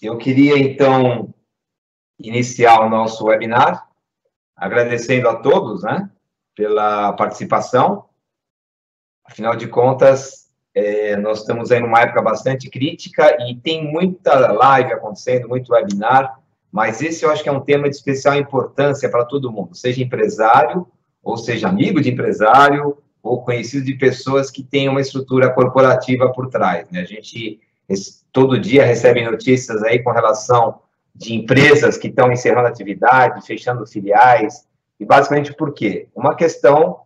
Eu queria, então, iniciar o nosso webinar, agradecendo a todos, né, pela participação. Afinal de contas, nós estamos aí numa época bastante crítica e tem muita live acontecendo, muito webinar, mas esse eu acho que é um tema de especial importância para todo mundo, seja empresário, ou seja amigo de empresário, ou conhecido de pessoas que têm uma estrutura corporativa por trás, né? A gente todo dia recebe notícias aí com relação de empresas que estão encerrando atividade, fechando filiais, e basicamente por quê? Uma questão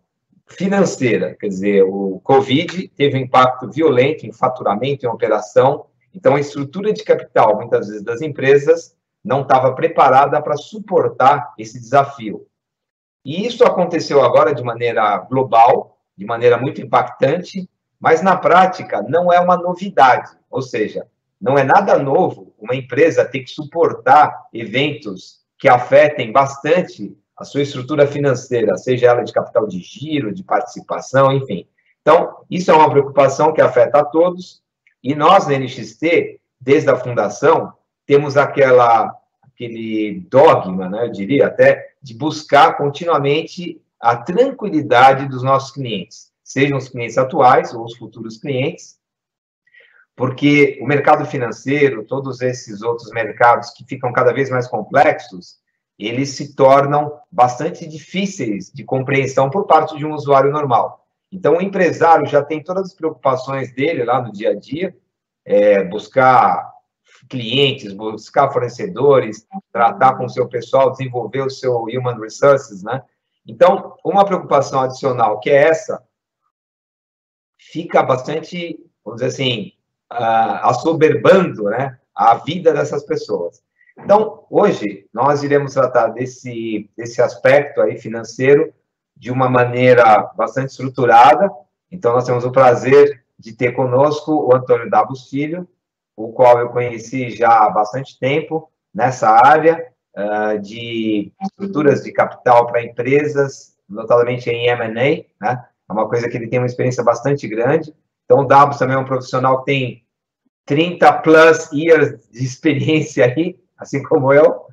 financeira, quer dizer, o Covid teve um impacto violento em faturamento, em operação, então a estrutura de capital, muitas vezes, das empresas não estava preparada para suportar esse desafio. E isso aconteceu agora de maneira global, de maneira muito impactante, mas na prática não é uma novidade, ou seja, não é nada novo uma empresa ter que suportar eventos que afetem bastante a sua estrutura financeira, seja ela de capital de giro, de participação, enfim. Então, isso é uma preocupação que afeta a todos, e nós, na NXT, desde a fundação, temos aquele dogma, né, eu diria até, de buscar continuamente a tranquilidade dos nossos clientes, sejam os clientes atuais ou os futuros clientes, porque o mercado financeiro, todos esses outros mercados que ficam cada vez mais complexos, eles se tornam bastante difíceis de compreensão por parte de um usuário normal. Então, o empresário já tem todas as preocupações dele lá no dia a dia, buscar clientes, buscar fornecedores, tratar com o seu pessoal, desenvolver o seu human resources, né? Então, uma preocupação adicional que é essa, fica bastante, vamos dizer assim, assoberbando, né, a vida dessas pessoas. Então, hoje, nós iremos tratar desse aspecto aí financeiro de uma maneira bastante estruturada. Então, nós temos o prazer de ter conosco o Antônio Dabos Filho, o qual eu conheci já há bastante tempo nessa área de estruturas de capital para empresas, notadamente em M&A, né? É uma coisa que ele tem uma experiência bastante grande. Então, o Dabos também é um profissional que tem 30 plus years de experiência aí, assim como eu,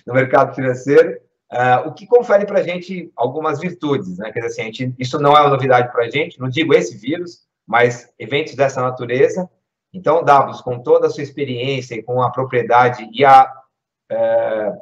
no mercado financeiro, o que confere para a gente algumas virtudes, né? Quer dizer, assim, isso não é uma novidade para a gente, não digo esse vírus, mas eventos dessa natureza. Então, Dabos, com toda a sua experiência e com a propriedade e a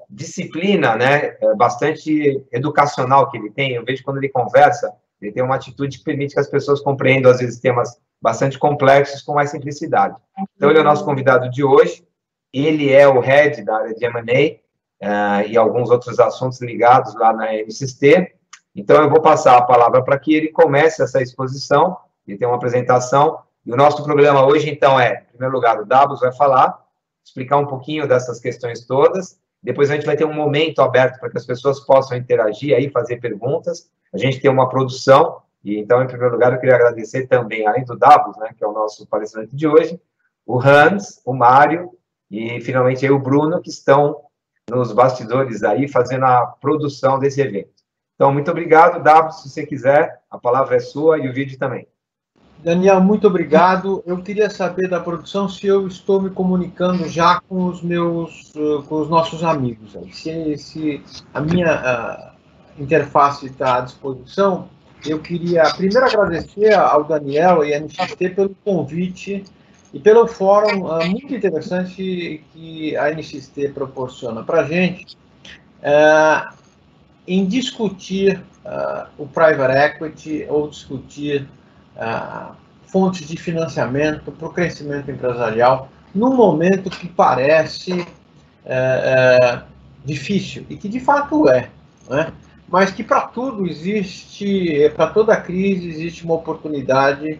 disciplina, né, bastante educacional que ele tem, eu vejo quando ele conversa, ele tem uma atitude que permite que as pessoas compreendam, às vezes, temas bastante complexos com mais simplicidade. Então, ele é o nosso convidado de hoje, ele é o head da área de M&A e alguns outros assuntos ligados lá na NXT. Então, eu vou passar a palavra para que ele comece essa exposição, ele tem uma apresentação, e o nosso programa hoje, então, em primeiro lugar, o Dabos vai falar, explicar um pouquinho dessas questões todas. Depois a gente vai ter um momento aberto para que as pessoas possam interagir aí, fazer perguntas. A gente tem uma produção, e então, em primeiro lugar, eu queria agradecer também, além do Dabos, né, que é o nosso palestrante de hoje, o Hans, o Mário e, finalmente, aí o Bruno, que estão nos bastidores aí, fazendo a produção desse evento. Então, muito obrigado, Dabos, se você quiser, a palavra é sua e o vídeo também. Daniel, muito obrigado. Eu queria saber da produção se eu estou me comunicando já com os nossos amigos. Se a minha interface está à disposição, eu queria primeiro agradecer ao Daniel e à NXT pelo convite e pelo fórum muito interessante que a NXT proporciona para a gente em discutir o private equity ou discutir fontes de financiamento para o crescimento empresarial num momento que parece difícil, e que de fato né? Mas que para tudo existe, para toda crise existe uma oportunidade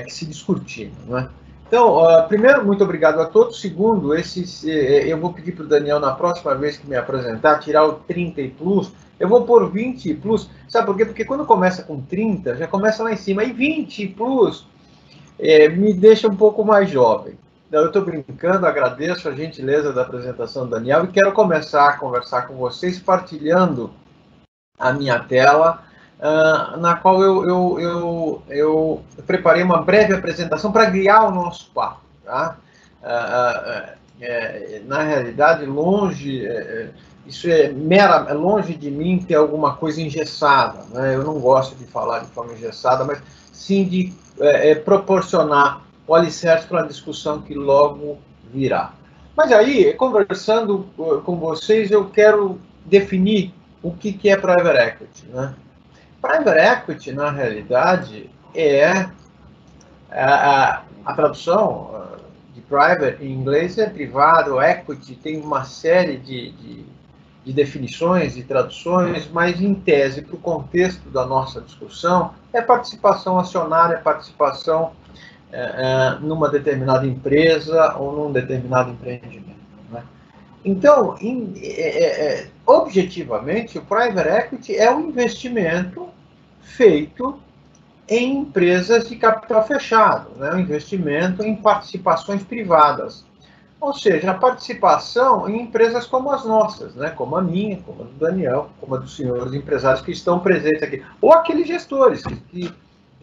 que se discutir, não é? Então, primeiro, muito obrigado a todos. Segundo, eu vou pedir para o Daniel, na próxima vez que me apresentar, tirar o 30 e plus. Eu vou pôr 20 e plus. Sabe por quê? Porque quando começa com 30, já começa lá em cima. E 20 e plus me deixa um pouco mais jovem. Então, eu estou brincando, agradeço a gentileza da apresentação do Daniel e quero começar a conversar com vocês partilhando a minha tela, na qual eu preparei uma breve apresentação para guiar o nosso papo. Tá? na realidade, longe, isso é longe de mim ter alguma coisa engessada, né? Eu não gosto de falar de forma engessada, mas sim de proporcionar o alicerce para a discussão que logo virá. Mas aí, conversando com vocês, eu quero definir o que é Private Equity, né? Private Equity, na realidade, a tradução de private em inglês é privado, equity, tem uma série de definições e traduções, mas em tese, para o contexto da nossa discussão, é participação acionária, participação numa determinada empresa ou num determinado empreendimento, né? Então, objetivamente, o private equity é um investimento feito em empresas de capital fechado, né? Um investimento em participações privadas. Ou seja, a participação em empresas como as nossas, né? Como a minha, como a do Daniel, como a dos senhores empresários que estão presentes aqui. Ou aqueles gestores que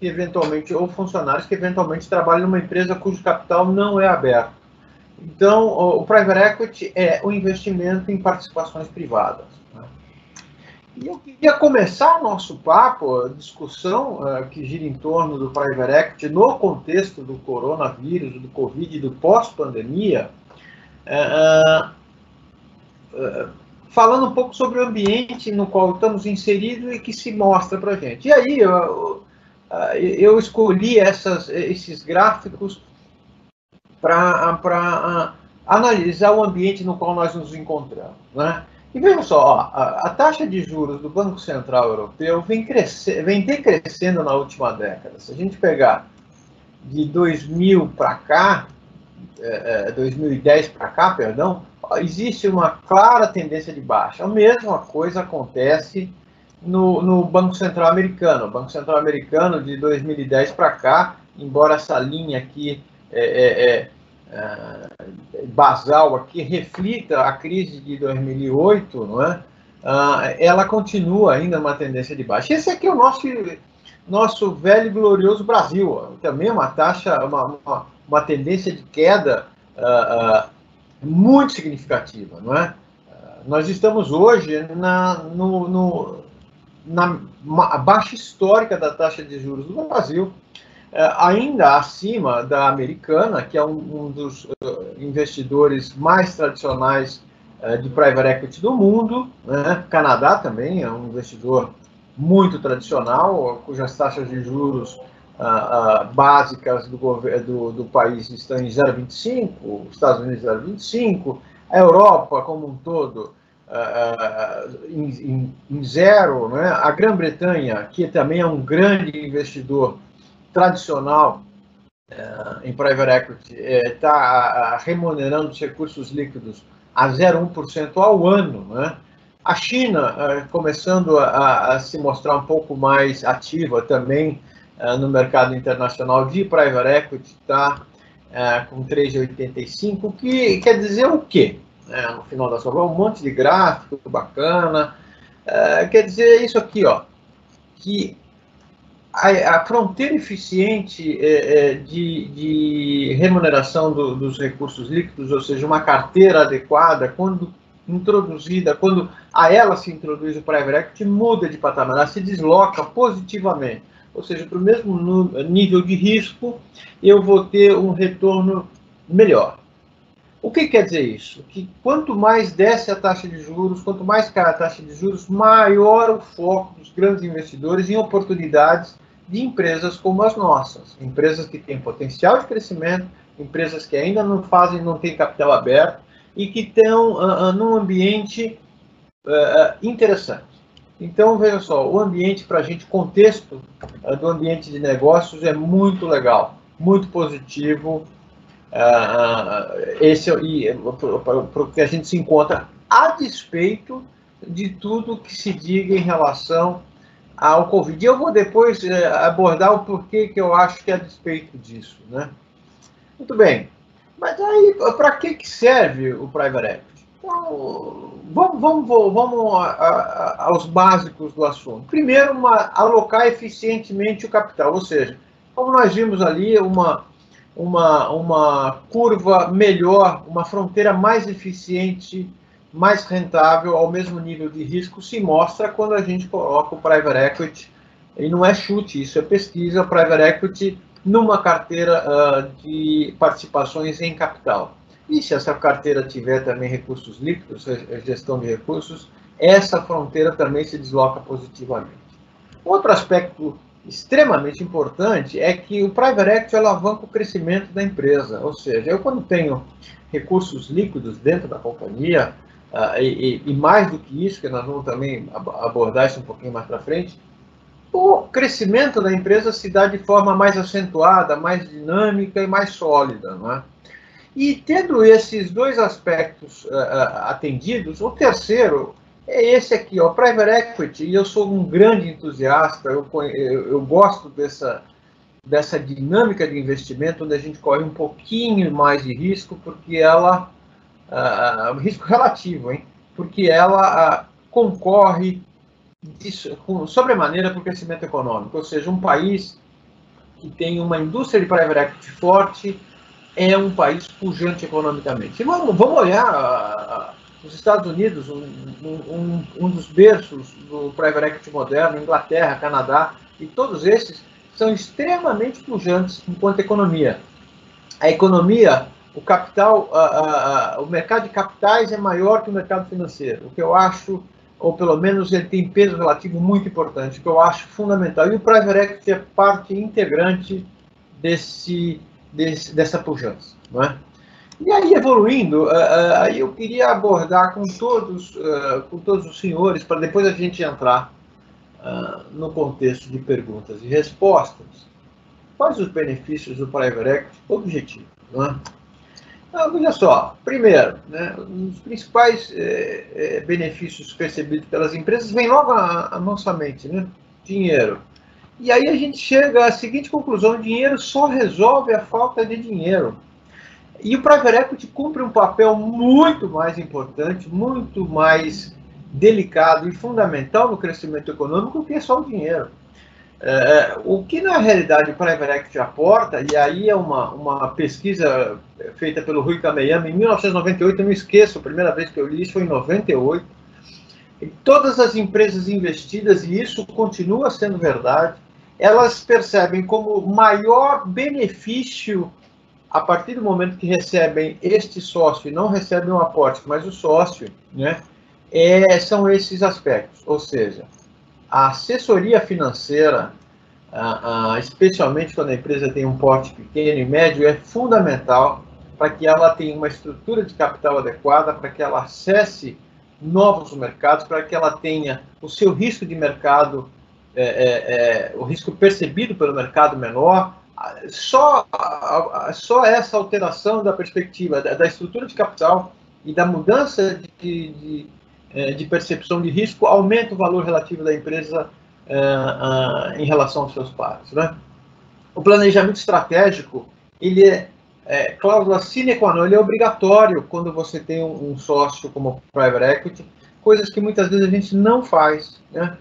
eventualmente, ou funcionários que eventualmente trabalham numa empresa cujo capital não é aberto. Então, o private equity é o investimento em participações privadas, né? E eu queria começar o nosso papo, a discussão que gira em torno do private equity no contexto do coronavírus, do Covid e do pós-pandemia, falando um pouco sobre o ambiente no qual estamos inseridos e que se mostra para a gente. E aí eu escolhi esses gráficos para analisar o ambiente no qual nós nos encontramos, né? E vejam só, a taxa de juros do Banco Central Europeu vem decrescendo na última década. Se a gente pegar de 2000 para cá, 2010 para cá, perdão, existe uma clara tendência de baixa. A mesma coisa acontece no Banco Central Americano. O Banco Central Americano, de 2010 para cá, embora essa linha aqui basal aqui reflita a crise de 2008, não é? Ela continua ainda uma tendência de baixa. Esse aqui é o nosso velho e glorioso Brasil, também uma taxa, uma tendência de queda muito significativa, não é? Nós estamos hoje na baixa histórica da taxa de juros do Brasil, ainda acima da americana, que é um dos investidores mais tradicionais de private equity do mundo, né? Canadá também é um investidor muito tradicional, cujas taxas de juros básicas do país estão em 0,25, os Estados Unidos 0,25, a Europa como um todo em zero, né? A Grã-Bretanha, que também é um grande investidor tradicional em private equity, está remunerando os recursos líquidos a 0,1% ao ano, né? A China começando a se mostrar um pouco mais ativa também no mercado internacional de private equity, está com 3,85, que quer dizer o quê? No final das contas, um monte de gráfico bacana, quer dizer isso aqui, ó, que a fronteira eficiente de remuneração dos recursos líquidos, ou seja, uma carteira adequada, quando introduzida, quando a ela se introduz o private equity, muda de patamar, ela se desloca positivamente. Ou seja, para o mesmo nível de risco, eu vou ter um retorno melhor. O que quer dizer isso? Que quanto mais desce a taxa de juros, quanto mais cai a taxa de juros, maior o foco dos grandes investidores em oportunidades de empresas como as nossas. Empresas que têm potencial de crescimento, empresas que ainda não têm capital aberto e que estão num ambiente interessante. Então, veja só, o ambiente para a gente, o contexto do ambiente de negócios é muito legal, muito positivo. Esse porque a gente se encontra a despeito de tudo que se diga em relação ao Covid. E eu vou depois abordar o porquê que eu acho que é a despeito disso, né? Muito bem. Mas aí, para que serve o private equity? Então, vamos aos básicos do assunto. Primeiro, alocar eficientemente o capital, ou seja, como nós vimos ali, uma uma curva melhor, uma fronteira mais eficiente, mais rentável, ao mesmo nível de risco, se mostra quando a gente coloca o private equity, e não é chute, isso é pesquisa, private equity numa carteira de participações em capital. E se essa carteira tiver também recursos líquidos, gestão de recursos, essa fronteira também se desloca positivamente. Outro aspecto extremamente importante é que o private equity alavanca o crescimento da empresa. Ou seja, eu quando tenho recursos líquidos dentro da companhia, e mais do que isso, que nós vamos também abordar isso um pouquinho mais para frente, o crescimento da empresa se dá de forma mais acentuada, mais dinâmica e mais sólida, não é? E tendo esses dois aspectos atendidos, o terceiro é esse aqui, ó, private equity, e eu sou um grande entusiasta, eu gosto dessa dinâmica de investimento, onde a gente corre um pouquinho mais de risco, porque ela, risco relativo, hein? Porque ela concorre com sobremaneira para o crescimento econômico, ou seja, um país que tem uma indústria de private equity forte é um país pujante economicamente. E vamos olhar os Estados Unidos, um dos berços do private equity moderno, Inglaterra, Canadá, e todos esses são extremamente pujantes enquanto economia. A economia, o capital, o mercado de capitais é maior que o mercado financeiro, o que eu acho, ou pelo menos ele tem peso relativo muito importante, o que eu acho fundamental. E o private equity é parte integrante dessa pujança, não é? E aí, evoluindo, aí eu queria abordar com todos os senhores, para depois a gente entrar no contexto de perguntas e respostas, quais os benefícios do private equity objetivo, não é? Então, veja só, primeiro, né, os principais benefícios percebidos pelas empresas vêm logo à nossa mente, né? Dinheiro. E aí a gente chega à seguinte conclusão: dinheiro só resolve a falta de dinheiro. E o private equity cumpre um papel muito mais importante, muito mais delicado e fundamental no crescimento econômico que é só o dinheiro. O que na realidade o private equity aporta, e aí é uma pesquisa feita pelo Rui Kameyama em 1998, eu não esqueço, a primeira vez que eu li isso foi em 98, e todas as empresas investidas, e isso continua sendo verdade, elas percebem como maior benefício a partir do momento que recebem este sócio, e não recebem um aporte, mas o sócio, né, são esses aspectos, ou seja, a assessoria financeira, especialmente quando a empresa tem um porte pequeno e médio, é fundamental para que ela tenha uma estrutura de capital adequada, para que ela acesse novos mercados, para que ela tenha o seu risco de mercado, o risco percebido pelo mercado menor. Só essa alteração da perspectiva da estrutura de capital e da mudança de percepção de risco aumenta o valor relativo da empresa em relação aos seus pares, né? O planejamento estratégico, ele cláusula sine qua non, ele é obrigatório quando você tem um sócio como private equity, coisas que muitas vezes a gente não faz, né?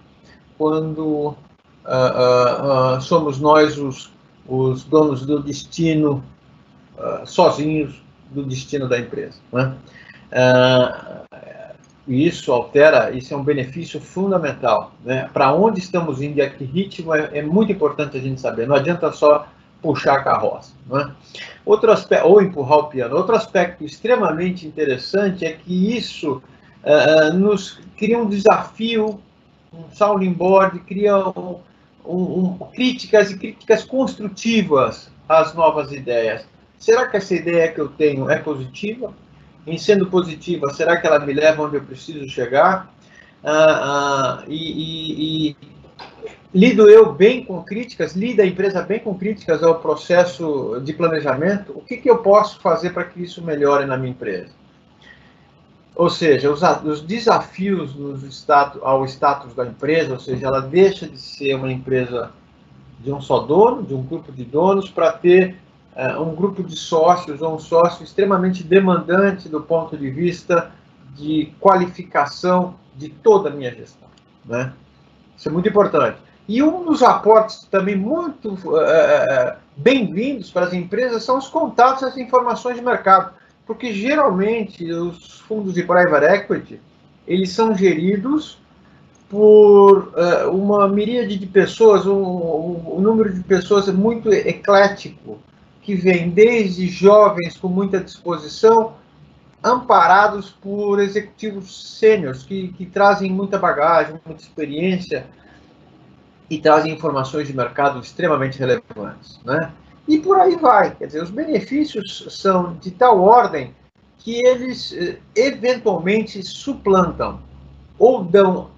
Quando somos nós os donos do destino, sozinhos do destino da empresa, né? Isso é um benefício fundamental, né? Para onde estamos indo e a que ritmo é muito importante a gente saber. Não adianta só puxar a carroça, né? Outro aspecto, ou empurrar o piano. Outro aspecto extremamente interessante é que isso nos cria um desafio, um sounding board, cria críticas e críticas construtivas às novas ideias. Será que essa ideia que eu tenho é positiva? Em sendo positiva, será que ela me leva onde eu preciso chegar? Lido eu bem com críticas? Lida a empresa bem com críticas ao processo de planejamento? O que eu posso fazer para que isso melhore na minha empresa? Ou seja, os desafios ao status da empresa, ou seja, ela deixa de ser uma empresa de um só dono, de um grupo de donos, para ter um grupo de sócios, ou um sócio extremamente demandante do ponto de vista de qualificação de toda a minha gestão, né? Isso é muito importante. E um dos aportes também muito bem-vindos para as empresas são os contatos e as informações de mercado, porque geralmente os fundos de private equity, eles são geridos por uma miríade de pessoas, um número de pessoas muito eclético, que vem desde jovens com muita disposição, amparados por executivos sêniores, que trazem muita bagagem, muita experiência e trazem informações de mercado extremamente relevantes, né? E por aí vai. Quer dizer, os benefícios são de tal ordem que eles eventualmente suplantam ou dão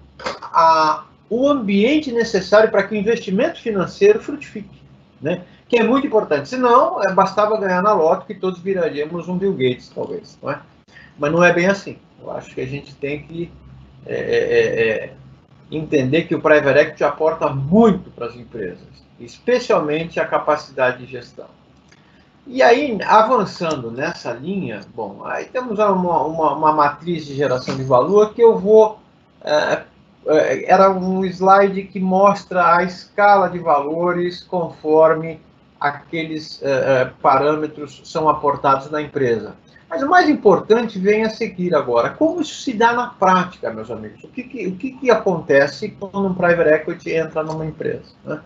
o ambiente necessário para que o investimento financeiro frutifique, né? Que é muito importante. Senão, bastava ganhar na loto que todos viraríamos um Bill Gates, talvez, não é? Mas não é bem assim. Eu acho que a gente tem que entender que o private equity aporta muito para as empresas, especialmente a capacidade de gestão. E aí, avançando nessa linha, bom, aí temos uma matriz de geração de valor que eu vou... era um slide que mostra a escala de valores conforme aqueles parâmetros são aportados na empresa. Mas o mais importante vem a seguir agora. Como isso se dá na prática, meus amigos? O que acontece quando um private equity entra numa empresa, né?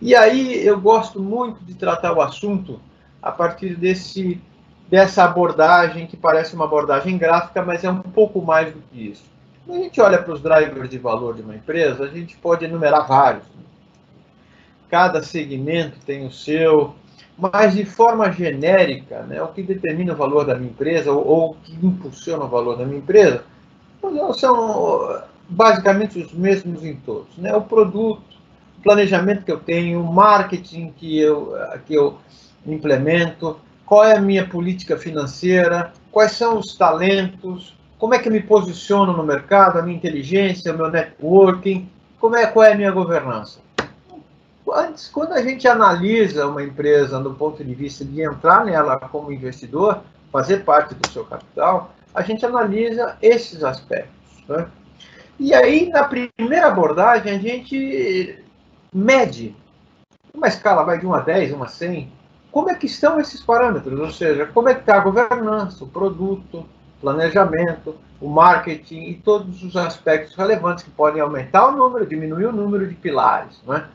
E aí eu gosto muito de tratar o assunto a partir dessa abordagem, que parece uma abordagem gráfica, mas é um pouco mais do que isso. Quando a gente olha para os drivers de valor de uma empresa, a gente pode enumerar vários. Cada segmento tem o seu, mas de forma genérica, né, o que determina o valor da minha empresa, ou o que impulsiona o valor da minha empresa, são basicamente os mesmos em todos, né? O produto, o planejamento que eu tenho, o marketing que eu implemento, qual é a minha política financeira, quais são os talentos, como é que eu me posiciono no mercado, a minha inteligência, o meu networking, qual é a minha governança. Antes, quando a gente analisa uma empresa do ponto de vista de entrar nela como investidor, fazer parte do seu capital, a gente analisa esses aspectos, né? E aí, na primeira abordagem, a gente mede uma escala vai de 1 a 10, 1 a 100, como é que estão esses parâmetros? Ou seja, como é que está a governança, o produto, o planejamento, o marketing e todos os aspectos relevantes que podem aumentar o número, diminuir o número de pilares, né?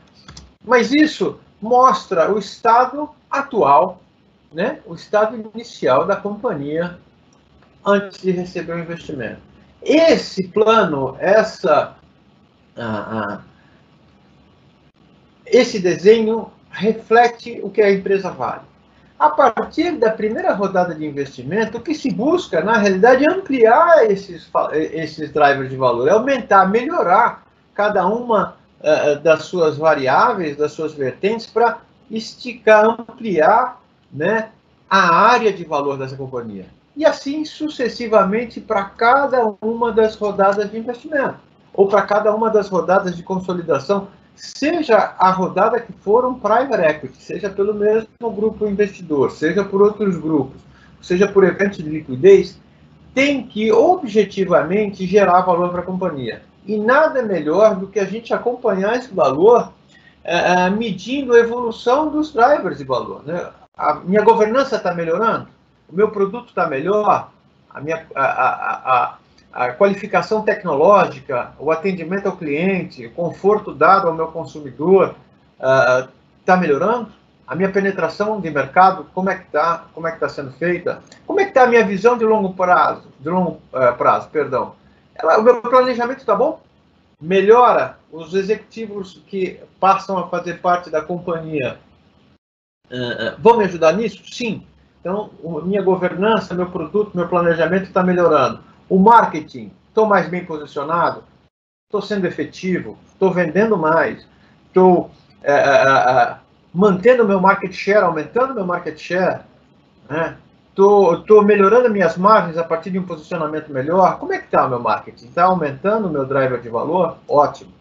Mas isso mostra o estado atual, né? O estado inicial da companhia antes de receber o investimento. Esse plano, esse desenho reflete o que a empresa vale. A partir da primeira rodada de investimento, o que se busca, na realidade, é ampliar esses drivers de valor, é aumentar, melhorar cada uma das suas variáveis, das suas vertentes, para esticar, ampliar, né, a área de valor dessa companhia. E assim sucessivamente para cada uma das rodadas de investimento, ou para cada uma das rodadas de consolidação, seja a rodada que for um private equity, seja pelo mesmo grupo investidor, seja por outros grupos, seja por eventos de liquidez, tem que objetivamente gerar valor para a companhia. E nada melhor do que a gente acompanhar esse valor medindo a evolução dos drivers de valor, né? A minha governança está melhorando? O meu produto está melhor? A qualificação tecnológica, o atendimento ao cliente, o conforto dado ao meu consumidor está melhorando? A minha penetração de mercado, como é que está? Como é que está sendo feita? Como é que está a minha visão de longo prazo? O meu planejamento está bom? Melhora? Os executivos que passam a fazer parte da companhia vão me ajudar nisso? Sim. Então, minha governança, meu produto, meu planejamento está melhorando. O marketing, estou mais bem posicionado? Estou sendo efetivo? Estou vendendo mais? Estou mantendo meu market share, aumentando meu market share? Estou melhorando minhas margens a partir de um posicionamento melhor? Como é que está o meu marketing? Está aumentando o meu driver de valor? Ótimo.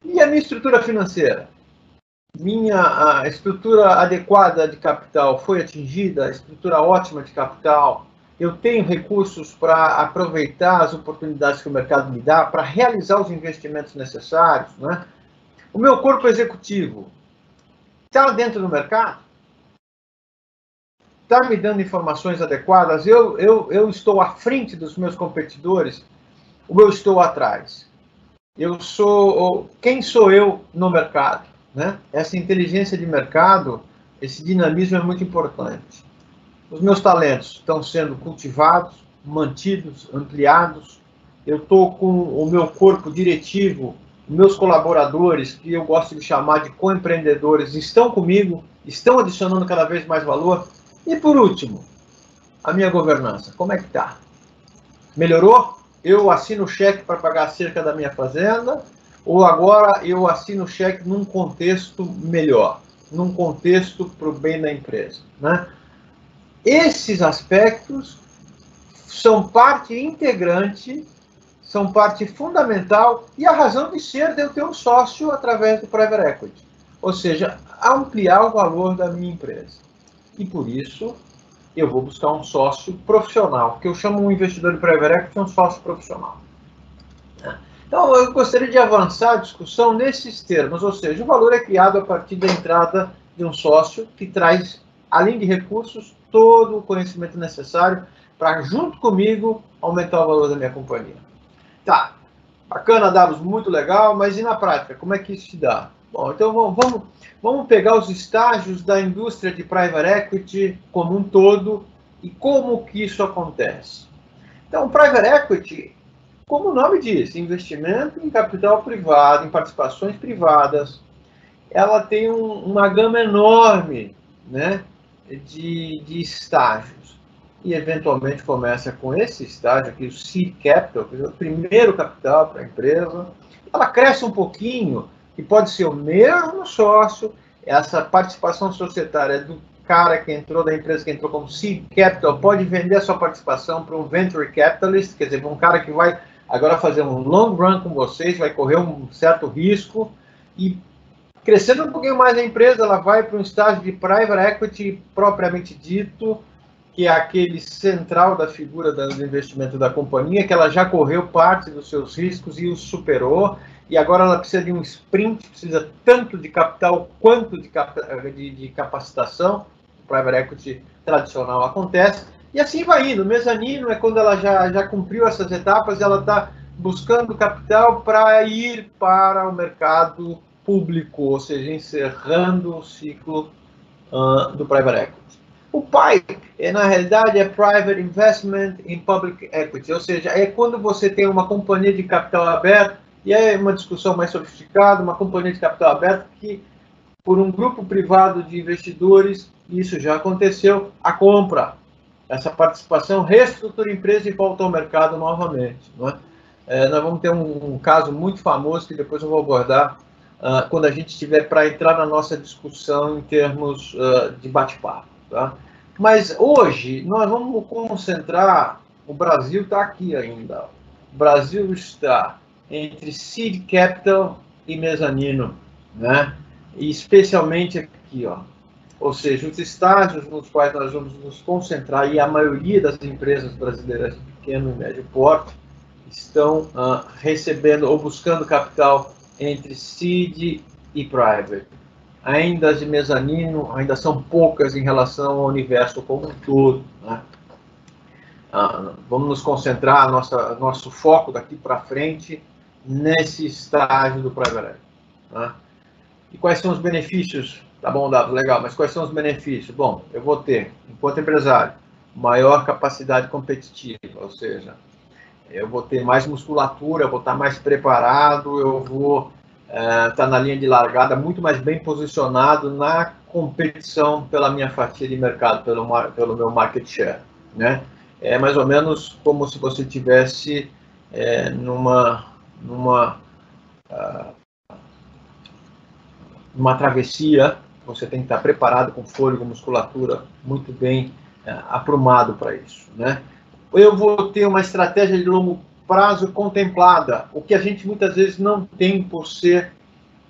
E a minha estrutura financeira? Minha estrutura adequada de capital foi atingida? A estrutura ótima de capital? Eu tenho recursos para aproveitar as oportunidades que o mercado me dá, para realizar os investimentos necessários, né? O meu corpo executivo está dentro do mercado? está me dando informações adequadas, eu estou à frente dos meus competidores, ou eu estou atrás? Quem sou eu no mercado? Né? Essa inteligência de mercado, esse dinamismo é muito importante. Os meus talentos estão sendo cultivados, mantidos, ampliados. Eu estou com o meu corpo diretivo, meus colaboradores, que eu gosto de chamar de coempreendedores, estão comigo, estão adicionando cada vez mais valor. E por último, a minha governança, como é que está? Melhorou? Eu assino o cheque para pagar a cerca da minha fazenda, ou agora eu assino o cheque num contexto melhor, num contexto para o bem da empresa, né? Esses aspectos são parte integrante, são parte fundamental e a razão de ser de eu ter um sócio através do Private Equity. Ou seja, ampliar o valor da minha empresa. E por isso, eu vou buscar um sócio profissional, que eu chamo um investidor de Private Equity um sócio profissional. Então, eu gostaria de avançar a discussão nesses termos, ou seja, o valor é criado a partir da entrada de um sócio que traz, além de recursos, todo o conhecimento necessário para, junto comigo, aumentar o valor da minha companhia. Tá, bacana, Davos, muito legal, mas e na prática, como é que isso se dá? Bom, então vamos pegar os estágios da indústria de Private Equity como um todo e como que isso acontece. Então, Private Equity, como o nome diz, investimento em capital privado, em participações privadas, ela tem uma gama enorme, né, de estágios. E, eventualmente, começa com esse estágio aqui, o Seed Capital, que é o primeiro capital para a empresa. Ela cresce um pouquinho, e pode ser o mesmo sócio, essa participação societária do cara que entrou, da empresa que entrou como Seed Capital, pode vender a sua participação para um Venture Capitalist, quer dizer, para um cara que vai agora fazer um long run com vocês, vai correr um certo risco, e crescendo um pouquinho mais a empresa, ela vai para um estágio de Private Equity propriamente dito, que é aquele central da figura do investimento da companhia, que ela já correu parte dos seus riscos e os superou, e agora ela precisa de um sprint, precisa tanto de capital quanto de capacitação. O Private Equity tradicional acontece, e assim vai indo. O mezanino é quando ela já cumpriu essas etapas, ela está buscando capital para ir para o mercado público, ou seja, encerrando o ciclo do Private Equity. O PIPE, na realidade, é Private Investment in Public Equity, ou seja, é quando você tem uma companhia de capital aberto, e é uma discussão mais sofisticada, uma companhia de capital aberto que, por um grupo privado de investidores, isso já aconteceu, a compra, essa participação, reestrutura a empresa e volta ao mercado novamente. Não é? Nós vamos ter um caso muito famoso que depois eu vou abordar quando a gente estiver para entrar na nossa discussão em termos de bate-papo. Tá? Mas hoje nós vamos concentrar, o Brasil está aqui ainda, o Brasil está entre Seed Capital e mezanino, né? E especialmente aqui, ó, ou seja, os estágios nos quais nós vamos nos concentrar, e a maioria das empresas brasileiras de pequeno e médio porte estão recebendo ou buscando capital entre Seed e Private. Ainda as de mezanino ainda são poucas em relação ao universo como um todo, né? Vamos nos concentrar, nosso foco daqui para frente nesse estágio do Private Equity, né? E quais são os benefícios? Tá bom, Dado, legal, mas quais são os benefícios? Bom, eu vou ter, enquanto empresário, maior capacidade competitiva, ou seja, eu vou ter mais musculatura, eu vou estar mais preparado, eu vou estar na linha de largada muito mais bem posicionado na competição pela minha fatia de mercado, pelo meu market share, né? É mais ou menos como se você tivesse numa travessia, você tem que estar preparado com fôlego, musculatura, muito bem aprumado para isso, né? Eu vou ter uma estratégia de longo prazo contemplada, o que a gente muitas vezes não tem por ser,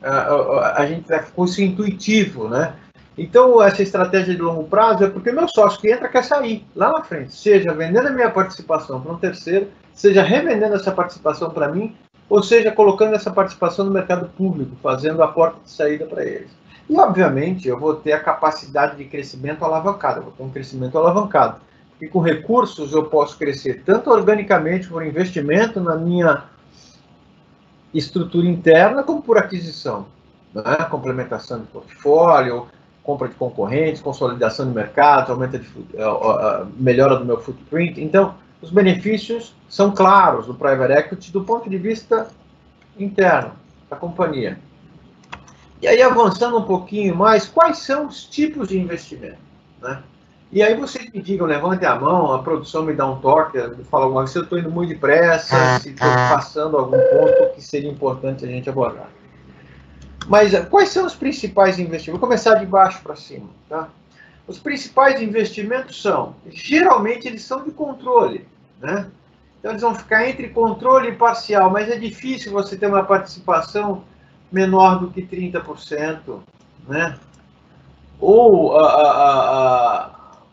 a gente com isso intuitivo, né? Então, essa estratégia de longo prazo é porque meu sócio que entra quer sair lá na frente, seja vendendo a minha participação para um terceiro, seja revendendo essa participação para mim, ou seja, colocando essa participação no mercado público, fazendo a porta de saída para eles. E, obviamente, eu vou ter a capacidade de crescimento alavancada, vou ter um crescimento alavancado. E com recursos eu posso crescer tanto organicamente por investimento na minha estrutura interna, como por aquisição, né? Complementação de portfólio, compra de concorrentes, consolidação de mercado, melhora do meu footprint. Então, os benefícios são claros do private equity do ponto de vista interno da companhia. E aí, avançando um pouquinho mais, quais são os tipos de investimento, né? E aí vocês me digam, levantem a mão, a produção me dá um toque, fala alguma coisa, se eu estou indo muito depressa, se estou passando algum ponto que seria importante a gente abordar. Mas quais são os principais investimentos? Vou começar de baixo para cima, tá? Os principais investimentos são, geralmente eles são de controle, né? Então eles vão ficar entre controle e parcial, mas é difícil você ter uma participação menor do que 30%, né? Ou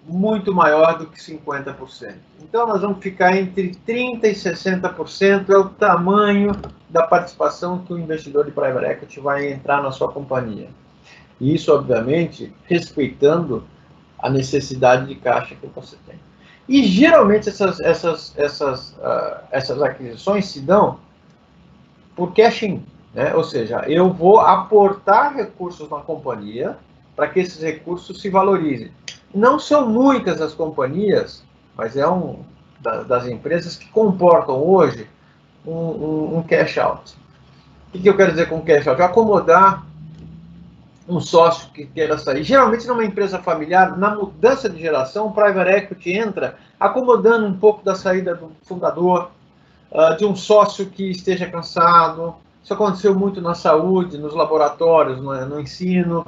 muito maior do que 50%. Então, nós vamos ficar entre 30% e 60%, é o tamanho da participação que o investidor de private equity vai entrar na sua companhia. E isso, obviamente, respeitando a necessidade de caixa que você tem. E, geralmente, essas aquisições se dão por cash-in, né? Ou seja, eu vou aportar recursos na companhia para que esses recursos se valorizem. Não são muitas as companhias, mas é das empresas que comportam hoje um cash out. O que eu quero dizer com cash out? Acomodar um sócio que queira sair. Geralmente, numa empresa familiar, na mudança de geração, o private equity entra acomodando um pouco da saída do fundador, de um sócio que esteja cansado. Isso aconteceu muito na saúde, nos laboratórios, no ensino,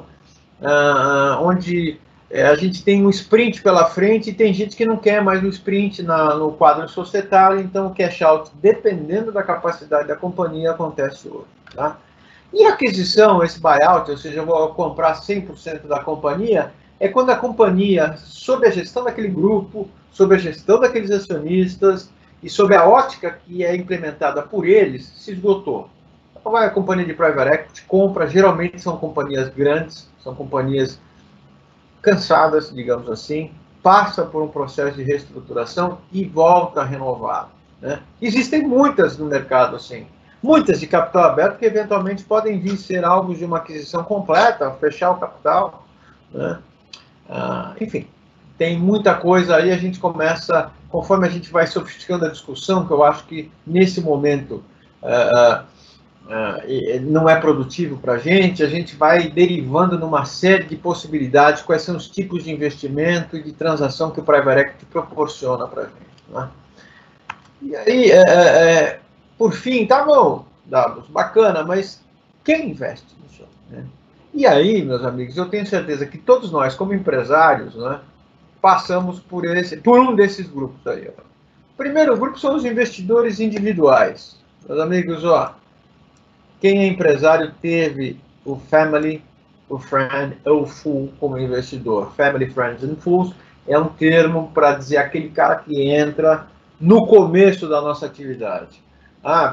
onde a gente tem um sprint pela frente e tem gente que não quer mais o sprint no quadro societário, então o cash out, dependendo da capacidade da companhia, acontece hoje. Tá? E a aquisição, esse buyout, ou seja, eu vou comprar 100% da companhia, é quando a companhia, sob a gestão daquele grupo, sob a gestão daqueles acionistas e sob a ótica que é implementada por eles, se esgotou. Então vai a companhia de private equity, compra, geralmente são companhias grandes, são companhias cansadas, digamos assim, passa por um processo de reestruturação e volta a renovar, né? Existem muitas no mercado assim, muitas de capital aberto que eventualmente podem vir ser alvos de uma aquisição completa, fechar o capital, né? Enfim, tem muita coisa aí, a gente começa, conforme a gente vai sofisticando a discussão, que eu acho que nesse momento não é produtivo para a gente vai derivando numa série de possibilidades, quais são os tipos de investimento e de transação que o private equity proporciona para a gente, né? E aí, por fim, tá bom, Davos, bacana, mas quem investe nisso, né? E aí, meus amigos, eu tenho certeza que todos nós, como empresários, né, passamos por um desses grupos aí. Ó. O primeiro grupo são os investidores individuais. Meus amigos, ó, quem é empresário teve o family, o friend ou o fool como investidor. Family, friends and fools é um termo para dizer aquele cara que entra no começo da nossa atividade.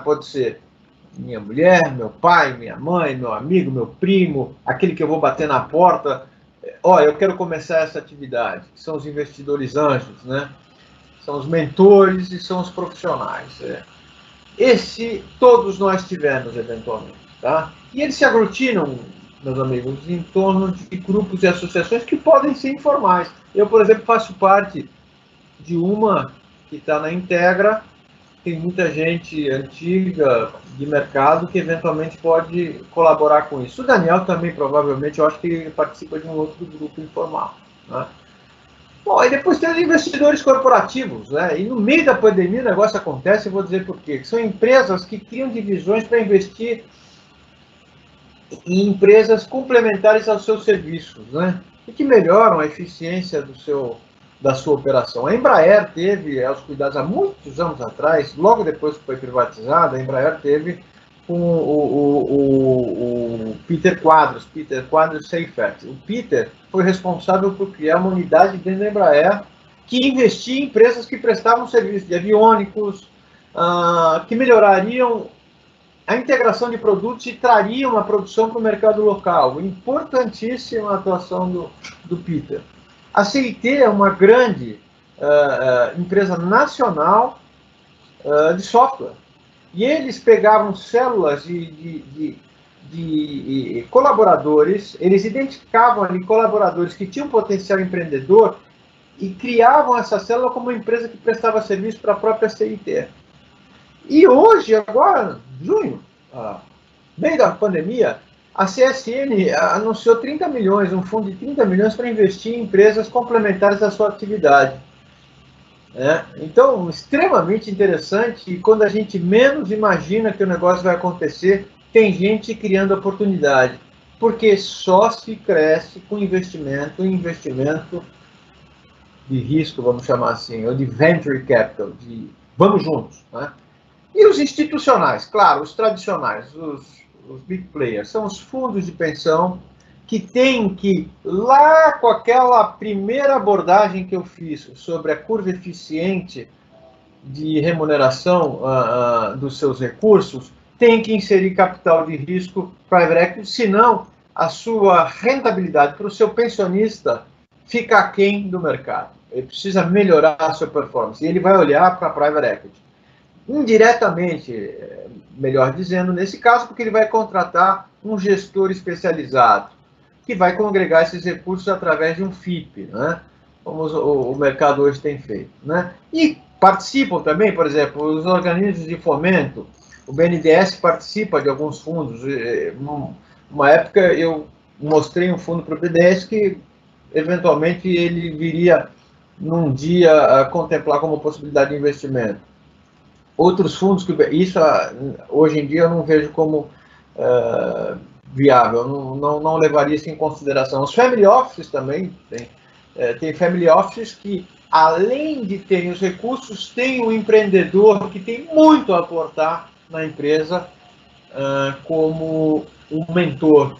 Pode ser minha mulher, meu pai, minha mãe, meu amigo, meu primo, aquele que eu vou bater na porta. Eu quero começar essa atividade. São os investidores anjos, né? São os mentores e são os profissionais. Todos nós tivemos, eventualmente, tá? E eles se aglutinam, meus amigos, em torno de grupos e associações que podem ser informais. Eu, por exemplo, faço parte de uma que está na Integra, tem muita gente antiga de mercado que eventualmente pode colaborar com isso. O Daniel também, provavelmente, eu acho que ele participa de um outro grupo informal, né? Bom, aí depois tem os investidores corporativos, né? E no meio da pandemia o negócio acontece, eu vou dizer por quê. São empresas que criam divisões para investir em empresas complementares aos seus serviços, né? E que melhoram a eficiência da sua operação. A Embraer teve, aos cuidados, há muitos anos atrás, logo depois que foi privatizada, a Embraer teve o Peter Quadros Seifert. O Peter foi responsável por criar uma unidade dentro da Embraer que investia em empresas que prestavam serviço de aviônicos, que melhorariam a integração de produtos e traria uma produção para o mercado local. Importantíssima a atuação do Peter. A CIT é uma grande empresa nacional de software. E eles pegavam células de colaboradores, eles identificavam ali colaboradores que tinham potencial empreendedor e criavam essa célula como uma empresa que prestava serviço para a própria CIT. E hoje, agora, junho, meio da pandemia, a CSN anunciou 30 milhões, um fundo de 30 milhões para investir em empresas complementares à sua atividade. Então, extremamente interessante, e quando a gente menos imagina que o negócio vai acontecer, tem gente criando oportunidade, porque só se cresce com investimento de risco, vamos chamar assim, ou de venture capital, de vamos juntos. E os institucionais, claro, os tradicionais, os big players, são os fundos de pensão que têm que, lá com aquela primeira abordagem que eu fiz sobre a curva eficiente de remuneração dos seus recursos, tem que inserir capital de risco private equity, senão a sua rentabilidade para o seu pensionista fica aquém do mercado. Ele precisa melhorar a sua performance, e ele vai olhar para a private equity. Indiretamente, melhor dizendo, nesse caso, porque ele vai contratar um gestor especializado, que vai congregar esses recursos através de um FIP, como o mercado hoje tem feito. E participam também, por exemplo, os organismos de fomento, o BNDES participa de alguns fundos. Uma época eu mostrei um fundo para o BNDES que, eventualmente, ele viria, num dia, a contemplar como possibilidade de investimento. Outros fundos, isso hoje em dia eu não vejo como viável, não levaria isso em consideração. Os family offices também, tem family offices que, além de terem os recursos, tem um empreendedor que tem muito a aportar na empresa como um mentor,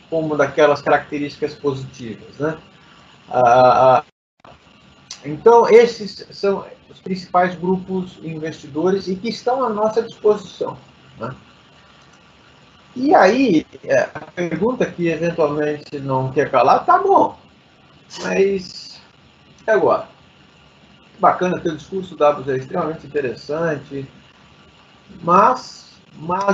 como daquelas características positivas. Então, esses são os principais grupos investidores e que estão à nossa disposição. E aí, a pergunta que eventualmente não quer calar, tá bom, mas e agora? Bacana, teu discurso, Davos, é extremamente interessante, mas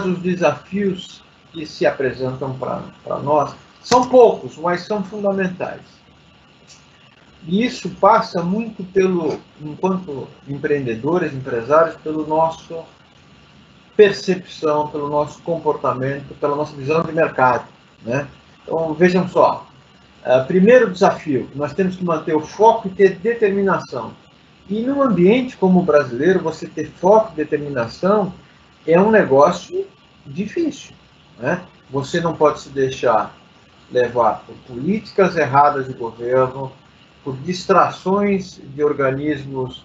os desafios que se apresentam para nós são poucos, mas são fundamentais. E isso passa muito enquanto empreendedores, empresários, pelo nosso percepção, pelo nosso comportamento, pela nossa visão de mercado. Então, vejam só. Primeiro desafio, nós temos que manter o foco e ter determinação. E num ambiente como o brasileiro, você ter foco e determinação é um negócio difícil. Você não pode se deixar levar por políticas erradas de governo, por distrações de organismos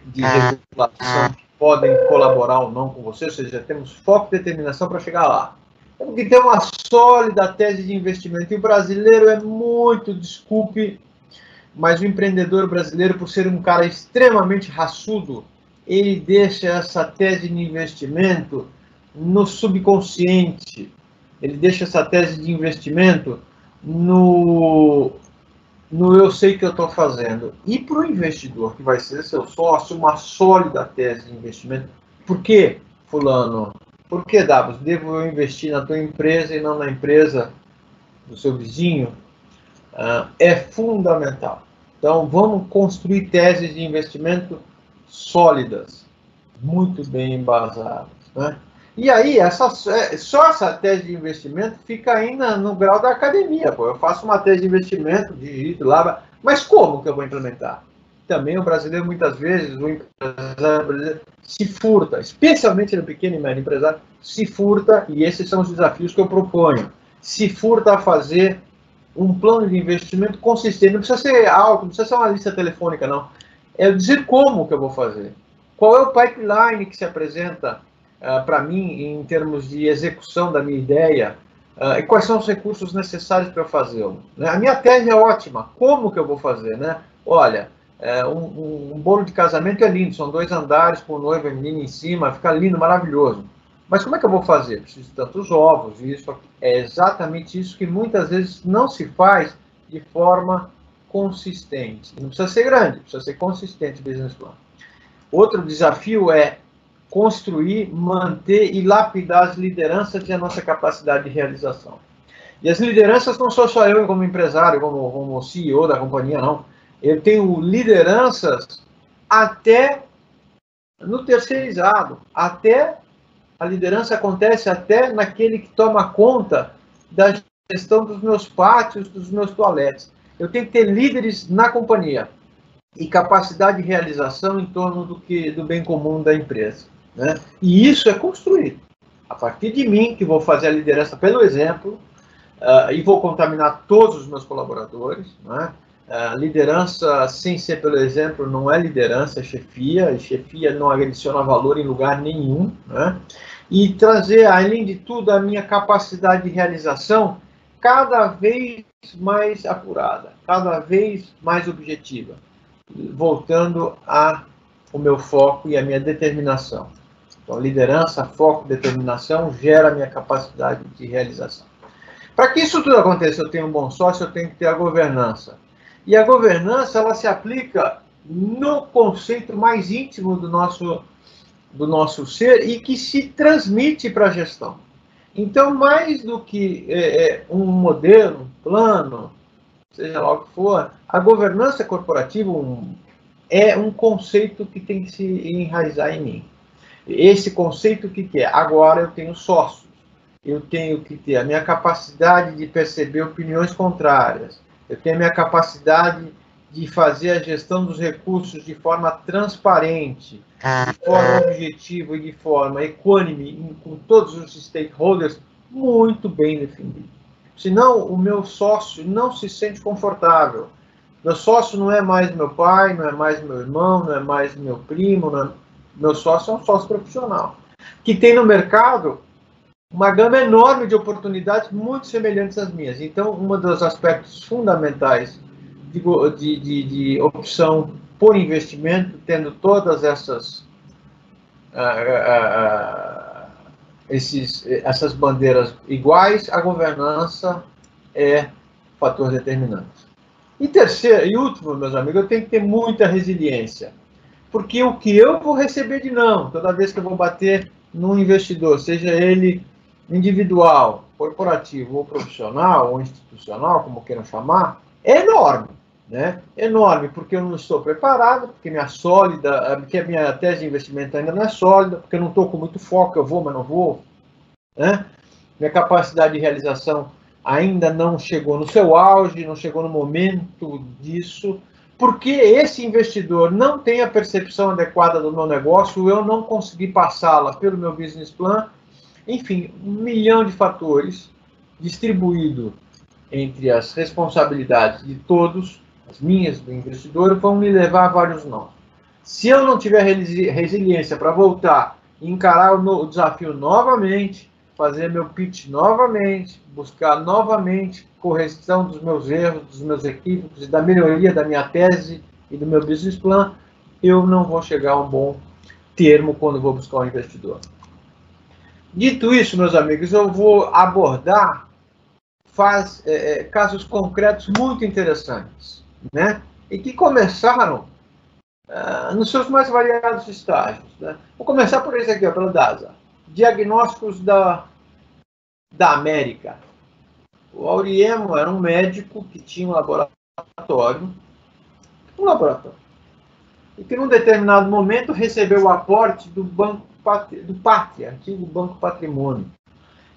de regulação que podem colaborar ou não com você, ou seja, temos foco e determinação para chegar lá. Temos que ter uma sólida tese de investimento. E o brasileiro é muito, desculpe, mas o empreendedor brasileiro, por ser um cara extremamente raçudo, ele deixa essa tese de investimento no subconsciente. Ele deixa essa tese de investimento no eu sei que eu estou fazendo. E para o investidor que vai ser seu sócio, uma sólida tese de investimento. Por que, fulano? Por que, Davos, devo eu investir na tua empresa e não na empresa do seu vizinho? É fundamental. Então, vamos construir teses de investimento sólidas, muito bem embasadas. E aí, só essa tese de investimento fica ainda no grau da academia. Eu faço uma tese de investimento, digito lá, mas como que eu vou implementar? Também o brasileiro, muitas vezes, o empresário brasileiro se furta, especialmente no pequeno e médio empresário, se furta, e esses são os desafios que eu proponho, se furta a fazer um plano de investimento consistente. Não precisa ser alto, não precisa ser uma lista telefônica, não. É dizer como que eu vou fazer. Qual é o pipeline que se apresenta para mim, em termos de execução da minha ideia, e quais são os recursos necessários para eu fazê-lo. A minha tese é ótima, como que eu vou fazer? Olha, um bolo de casamento é lindo, são 2 andares com noiva e menina em cima, fica lindo, maravilhoso. Mas como é que eu vou fazer? Preciso de tantos ovos, isso é exatamente isso que muitas vezes não se faz de forma consistente. Não precisa ser grande, precisa ser consistente o business plan. Outro desafio é construir, manter e lapidar as lideranças e a nossa capacidade de realização. E as lideranças não sou só eu como empresário, como CEO da companhia, não. Eu tenho lideranças até no terceirizado, até a liderança acontece até naquele que toma conta da gestão dos meus pátios, dos meus toaletes. Eu tenho que ter líderes na companhia e capacidade de realização em torno do bem comum da empresa, né? E isso é construído a partir de mim, que vou fazer a liderança pelo exemplo, e vou contaminar todos os meus colaboradores, né? Liderança sem ser pelo exemplo não é liderança, é chefia, e chefia não adiciona valor em lugar nenhum, né? E trazer, além de tudo, a minha capacidade de realização cada vez mais apurada, cada vez mais objetiva, voltando ao meu foco e a minha determinação. Então, liderança, foco, determinação gera a minha capacidade de realização. Para que isso tudo aconteça, eu tenho um bom sócio, eu tenho que ter a governança. E a governança, ela se aplica no conceito mais íntimo do nosso ser e que se transmite para a gestão. Então, mais do que um modelo, um plano, seja lá o que for, a governança corporativa é um conceito que tem que se enraizar em mim. Esse conceito, o que é? Agora eu tenho sócios, eu tenho que ter a minha capacidade de perceber opiniões contrárias, eu tenho a minha capacidade de fazer a gestão dos recursos de forma transparente, de forma objetiva e de forma equânime, com todos os stakeholders muito bem definidos. Senão, o meu sócio não se sente confortável. Meu sócio não é mais meu pai, não é mais meu irmão, não é mais meu primo, meu sócio é um sócio profissional, que tem no mercado uma gama enorme de oportunidades muito semelhantes às minhas. Então, um dos aspectos fundamentais de opção por investimento, tendo todas essas bandeiras iguais, a governança é fator determinante. E terceiro e último, meus amigos, eu tenho que ter muita resiliência. Porque o que eu vou receber de não, toda vez que eu vou bater num investidor, seja ele individual, corporativo ou profissional, ou institucional, como queiram chamar, é enorme. Né? Enorme, porque eu não estou preparado, porque a minha tese de investimento ainda não é sólida, porque eu não estou com muito foco, eu vou, mas não vou. Né? Minha capacidade de realização ainda não chegou no seu auge, não chegou no momento disso, porque esse investidor não tem a percepção adequada do meu negócio, eu não consegui passá-la pelo meu business plan, enfim, 1 milhão de fatores distribuído entre as responsabilidades de todos, as minhas do investidor, vão me levar a vários não. Se eu não tiver resiliência para voltar e encarar o desafio novamente, fazer meu pitch novamente, buscar novamente correção dos meus erros, dos meus equívocos e da melhoria da minha tese e do meu business plan, eu não vou chegar a um bom termo quando vou buscar um investidor. Dito isso, meus amigos, eu vou abordar casos concretos muito interessantes, né? E que começaram nos seus mais variados estágios. Né? Vou começar por esse aqui, pelo DASA. Diagnósticos da América. O Auriemo era um médico que tinha um laboratório, e que num determinado momento recebeu o aporte do Pátria, antigo Banco Patrimônio.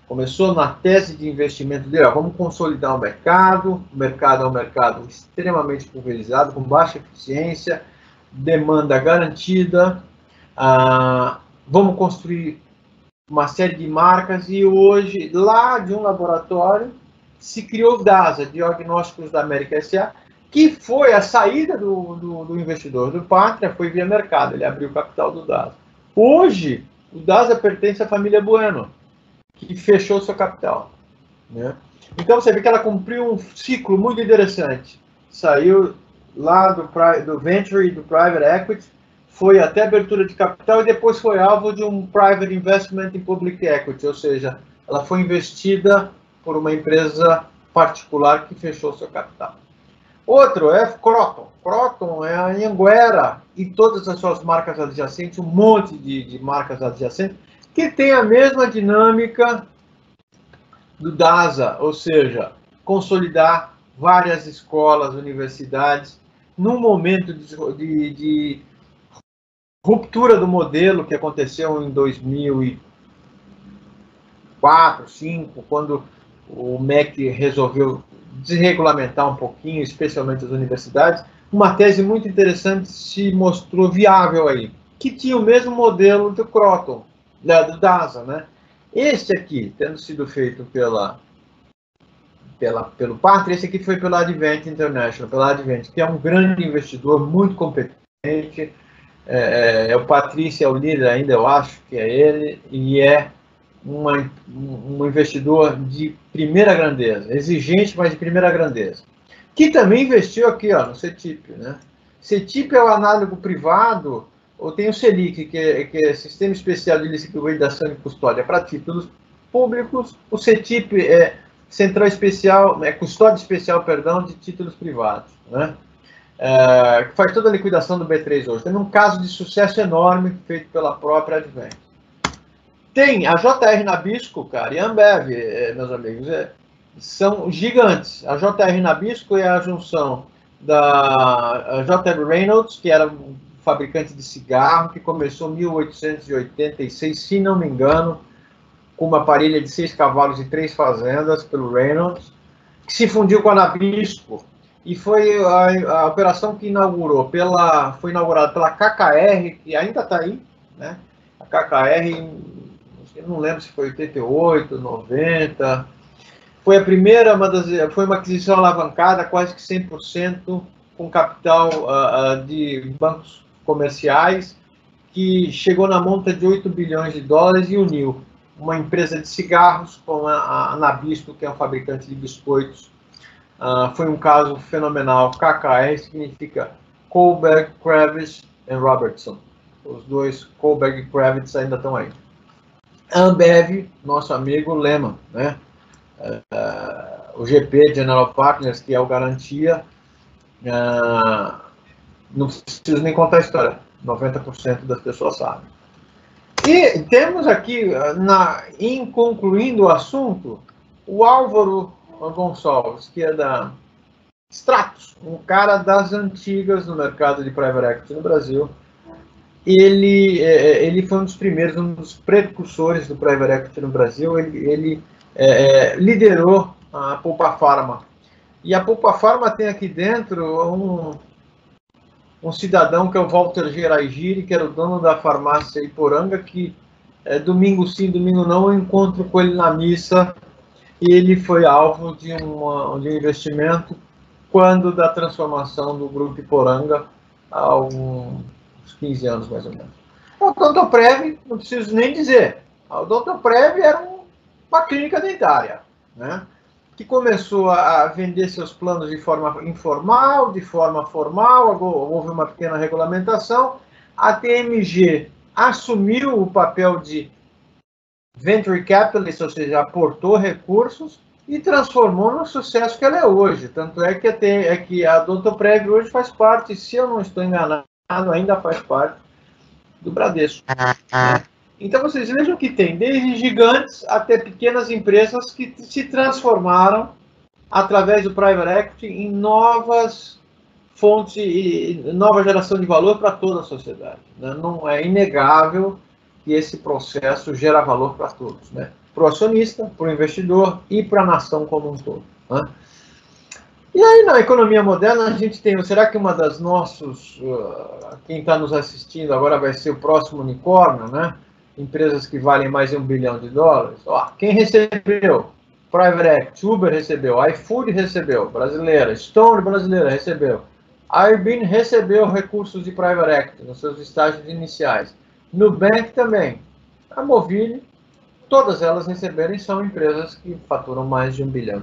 Começou na tese de investimento dele, vamos consolidar o mercado é um mercado extremamente pulverizado, com baixa eficiência, demanda garantida, vamos construir uma série de marcas, e hoje, lá de um laboratório, se criou o DASA, Diagnósticos da América S.A., que foi a saída do investidor do Pátria, foi via mercado, ele abriu o capital do DASA. Hoje, o DASA pertence à família Bueno, que fechou seu capital. Né? Então, você vê que ela cumpriu um ciclo muito interessante. Saiu lá do Venture e do Private Equity, foi até abertura de capital e depois foi alvo de um private investment in public equity, ou seja, ela foi investida por uma empresa particular que fechou seu capital. Outro é Croton. Croton é a Anhanguera e todas as suas marcas adjacentes, um monte de marcas adjacentes, que tem a mesma dinâmica do DASA, ou seja, consolidar várias escolas, universidades, num momento de ruptura do modelo que aconteceu em 2004, 2005, quando o MEC resolveu desregulamentar um pouquinho, especialmente as universidades. Uma tese muito interessante se mostrou viável aí, que tinha o mesmo modelo do Croton, do DASA, né? Este aqui, tendo sido feito pelo Patria, esse aqui foi pela Advent International, pela Advent, que é um grande investidor, muito competente. O Patrício é o líder ainda, eu acho que é ele, e é um investidor de primeira grandeza, exigente, mas de primeira grandeza, que também investiu aqui, ó, no CETIP, né? CETIP é o análogo privado, ou tem o Selic, que é Sistema Especial de Liquidação e Custódia para títulos públicos. O CETIP é Central Especial, Custódia Especial, perdão, de títulos privados, né? Que faz toda a liquidação do B3 hoje. Tem um caso de sucesso enorme feito pela própria Advent. Tem a JR Nabisco, cara, e a Ambev, meus amigos, são gigantes. A JR Nabisco é a junção da JR Reynolds, que era um fabricante de cigarro, que começou em 1886, se não me engano, com uma parelha de 6 cavalos e 3 fazendas pelo Reynolds, que se fundiu com a Nabisco, e foi a operação que foi inaugurada pela KKR, que ainda está aí, né? A KKR, eu não lembro se foi 88, 90, foi a primeira, foi uma aquisição alavancada, quase que 100%, com capital de bancos comerciais, que chegou na monta de 8 bilhões de dólares e uniu uma empresa de cigarros com a Nabisco, que é um fabricante de biscoitos. Foi um caso fenomenal. KKR significa Kohlberg, Kravis e Robertson. Os dois Kohlberg e Kravitz ainda estão aí. Ambev, nosso amigo Lehman, né? O GP, General Partners, que é o Garantia, não preciso nem contar a história, 90% das pessoas sabem. E temos aqui, concluindo o assunto, o Álvaro Gonçalves, que é da Stratos, um cara das antigas no mercado de private equity no Brasil. Ele foi um dos primeiros, um dos precursores do private equity no Brasil. Ele liderou a Pulpa Pharma. E a Pulpa Pharma tem aqui dentro um cidadão que é o Walter Geraigiri, que era o dono da farmácia Iporanga, que domingo sim, domingo não, eu encontro com ele na missa, e ele foi alvo de um investimento quando da transformação do Grupo Iporanga há uns 15 anos, mais ou menos. O Odontoprev, não preciso nem dizer, a Odontoprev era uma clínica dentária, né? Que começou a vender seus planos de forma informal, de forma formal, houve uma pequena regulamentação. A TMG assumiu o papel de venture capitalist, ou seja, aportou recursos e transformou no sucesso que ela é hoje. Tanto é que a Odontoprev hoje faz parte, se eu não estou enganado, ainda faz parte do Bradesco, né? Então, vocês vejam que tem desde gigantes até pequenas empresas que se transformaram, através do private equity, em novas fontes e nova geração de valor para toda a sociedade, né? Não é inegável que esse processo gera valor para todos, né? Para o acionista, para o investidor e para a nação como um todo, né? E aí, na economia moderna, a gente tem... Será que uma das nossos... quem está nos assistindo agora vai ser o próximo unicórnio, né? Empresas que valem mais de $1 bilhão. Quem recebeu? Private Equity, Uber recebeu, iFood recebeu, brasileira, Stone brasileira recebeu, Airbnb recebeu recursos de Private Equity nos seus estágios iniciais, Nubank também, a Movile, todas elas receberam e são empresas que faturam mais de $1 bilhão.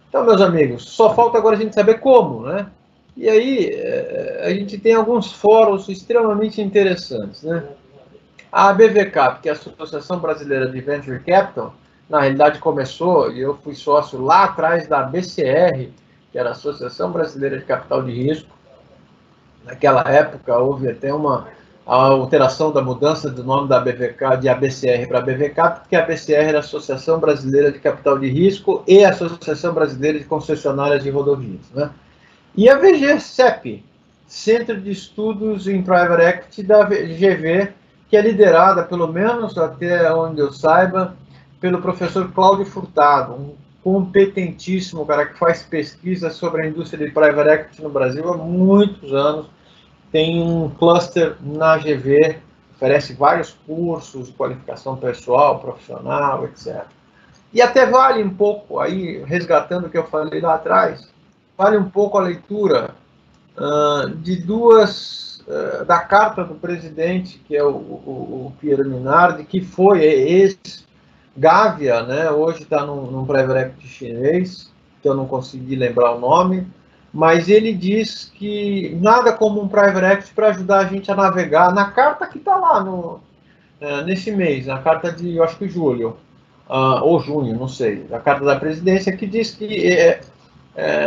Então, meus amigos, só falta agora a gente saber como, né? E aí a gente tem alguns fóruns extremamente interessantes, né? A ABVCap, que é a Associação Brasileira de Venture Capital, na realidade começou, e eu fui sócio lá atrás da BCR, que era a Associação Brasileira de Capital de Risco. Naquela época houve até a alteração da mudança do nome da ABVK, de ABCR para ABVCap, porque a ABCR era a Associação Brasileira de Capital de Risco e a Associação Brasileira de Concessionárias de Rodovias, né? E a VGCEP, Centro de Estudos em Private Equity da GV, que é liderada, pelo menos até onde eu saiba, pelo professor Cláudio Furtado, um competentíssimo cara que faz pesquisa sobre a indústria de Private Equity no Brasil há muitos anos, tem um cluster na GV, oferece vários cursos de qualificação pessoal, profissional, etc. E até vale um pouco, aí resgatando o que eu falei lá atrás, vale um pouco a leitura de duas, da carta do presidente, que é o Piero Minardi, que foi ex-Gávea, né? Hoje está num private equity chinês, que eu não consegui lembrar o nome, mas ele diz que nada como um private equity para ajudar a gente a navegar, na carta que está lá nesse mês, na carta de, eu acho que julho, ou junho, não sei, a carta da presidência, que diz que